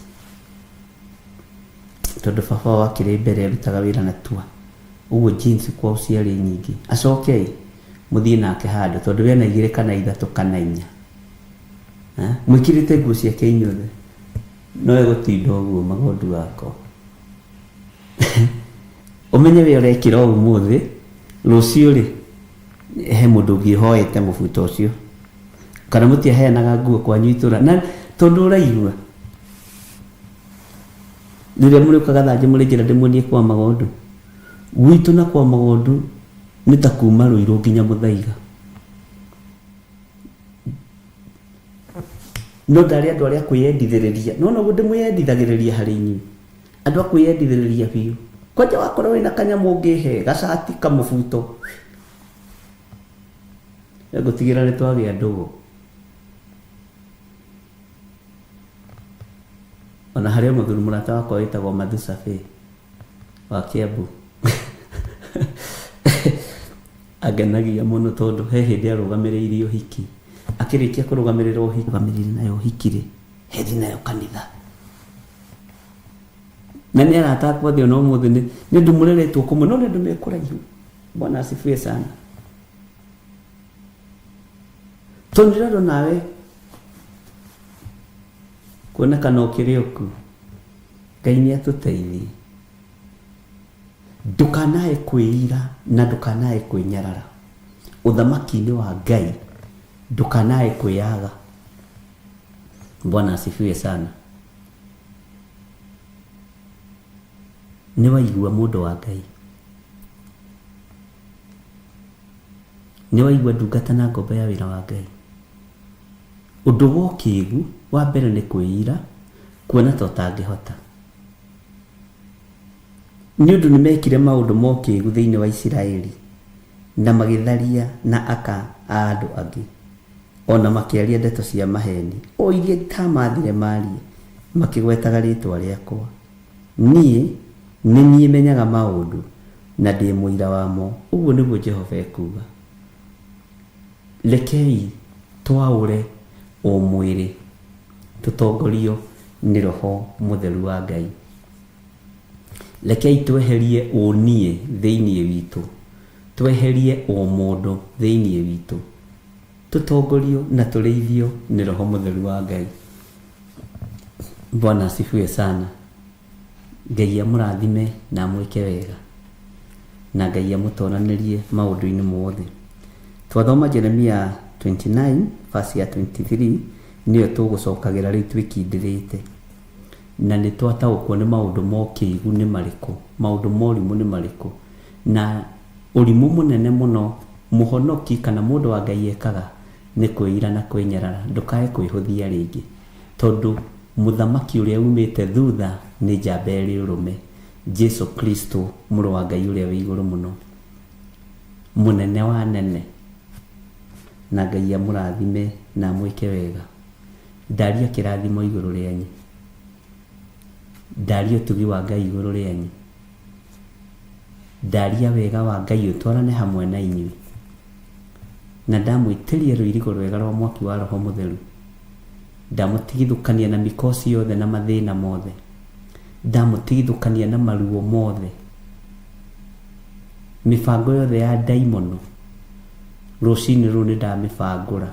tondũ baba wakĩrĩ mbere arutaga wĩra na tua ũguo jeans kwao ciarĩ nyingĩ acoke mũthiĩ nake handũ tondũ wena 2 kana 3 kana 4 mwĩkĩrĩte nguo ciake inyuothe no egũtinda ũguo Magondu wako ũmenye we ũrekĩra ũmũthĩ rũciũ rĩ he mũndũ ũngĩhoete mũbuto ũcio kana mũtiaheanaga nguo kwanyu itũra na tondũ ũraigua rĩrĩa mũrĩũkaga thanjĩ mũrĩ njĩra ndĩmuonie kwa Magondu gwitũ na kwa Magondu nĩ ta kuma Rũirũ nginya Mũthaiga no ndarĩ andũ arĩa kwĩyendithĩrĩria no noguo ndĩmwĩyendithagĩrĩria harĩ inyuĩ andũ a kwĩyendithĩrĩria biũ kwanja wakorwo wĩna kanyamũ ũngĩhe gacati kamũbuto egũtigĩra nĩ twagĩa ndũgũ ona harĩa mũthuri mũrata wakwa wĩtagwo Mathusa Faye wa Kiambu agenagia mũno tondũ he hĩndĩ arũgamĩrĩire ũhiki akĩrĩkia kũrũgamĩrĩra ũhiki rũgamĩrĩire nayo ũhiki rĩ hethi nayo kanitha na nĩ aratakwo thĩ ona ũmũthĩ nĩ ndũmũreretwo kũmwe no nĩ andũ mekũraihu. Bwana asifiwe sana. Tondũ nawe kuonekana ũkĩrĩ ũku Ngai nĩ atũteithie ndũkanae kwĩira na ndũkanae kwĩnyarara ũthamaki-inĩ wa Ngai ndũkanae kwĩyaga. Bwana asifiwe sana. Nĩ waigua mũndũ wa Ngai nĩ waigua ndungata na ngombo ya wĩra wa Ngai ũndũ wokĩgu wa mbere nĩ kwĩira kuona ta ũtangĩhota nĩ ũndũ nĩ mekire maũndũ mokĩgu thĩinĩ wa Isiraeli na magĩtharia na aka a andũ angĩ ona makĩaria ndeto cia maheni o iria itamathire marie makĩgwetaga rĩtwa rĩakwa niĩ nĩ niĩ menyaga maũndũ na ndĩ mũira wamo ũguo nĩguo Jehova ekuuga. Rekei twaũre o mwĩrĩ tũtongorio nĩ Roho Mũtheru wa Ngai. Rekei tweherie ũniĩ thĩinĩ witũ tweherie o mũndũ thĩinĩ witũ tũtongorio na tũrĩithio nĩ Roho Mũtheru wa Ngai. Bwana asifiwe sana. Ngai amũrathime na amwĩke wega na Ngai amũtoranĩrie maũndũ-inĩ mothe. Twathoma Jeremia 29 verse ya 23 nĩyo tũgũcokagĩra rĩu twĩkindĩrĩte na nĩ twataũkwo nĩ maũndũ mokĩgu nĩ marĩkũ maũndũ morimũ nĩ marĩkũ na ũrimũ mũnene mũno mũhonoki kana mũndũ wa Ngai ekaga nĩ kwĩira na kwĩnyarara ndũkae kwĩhũthia rĩngĩ tondũ mũthamaki ũrĩa umĩte thutha nĩ njamba ĩrĩ ũrũme Jesu Kristo mũrũ wa Ngai ũrĩa wĩ igũrũ mũno mũnene wa nene na Ngai amũrathime na amwĩke wega. Ndaria kĩrathimo igũrũ rĩanyu ndaria ũtugi wa Ngai igũrũ rĩanyu ndaria wega wa Ngai ũtwarane hamwe na inyuĩ na ndamwĩtĩria rũirigo rwega rwa mwaki wa Roho Mũtheru ndamũtigithũkania na mĩkosi yothe na mathĩna mothe ndamũtigithũkania na maruo mothe mĩbango yothe ya ndaimono rũcinĩ rũu nĩ ndamĩbangũra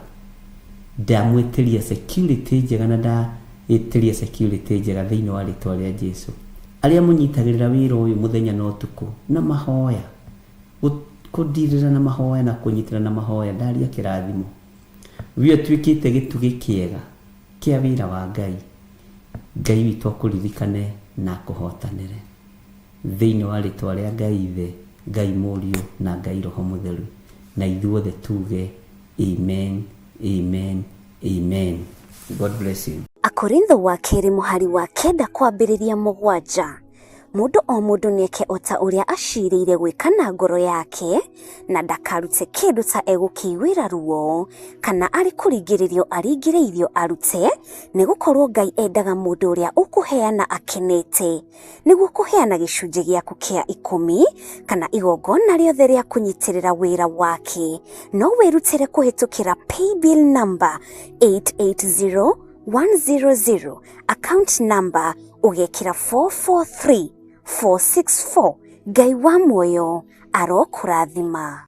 ndamwĩtĩria security njega na ndamwĩtĩria security njega thĩinĩ wa rĩtwa rĩa Jesu. Arĩa mũnyitagĩrĩra wĩra ũyũ mũthenya na ũtukũ na mahoya kũndirĩra na mahoya na kũnyitĩra na mahoya ndaria kĩrathimo wĩyo twĩkĩte gĩtugĩ kĩega kĩa wĩra wa Ngai. Ngai witũ akũririkane na akũhotanĩre thĩinĩ wa rĩtwa rĩa Ngai Ithe Ngai Mũriũ na Ngai Roho Mũtheru na ithuothe tuge amen amen, amen. God bless you. Akorintho wa keri muhari wa 9:7. Mundu o mundu nieke ota uria ashirire gwikana ngoro yake na ndakarute kindu ta egukiwira ruo kana ari kuringiririo aringiririo arute nigukorwo Ngai endaga mundu uria ukuheana akenete niguo kuheana gicunje giaku kia 10 kana igongona riothe ria kunyitirira wira wake no wirutire kuhitukira paybill number 880100 account number ugekira 443464. Ngai wa muoyo arokurathima.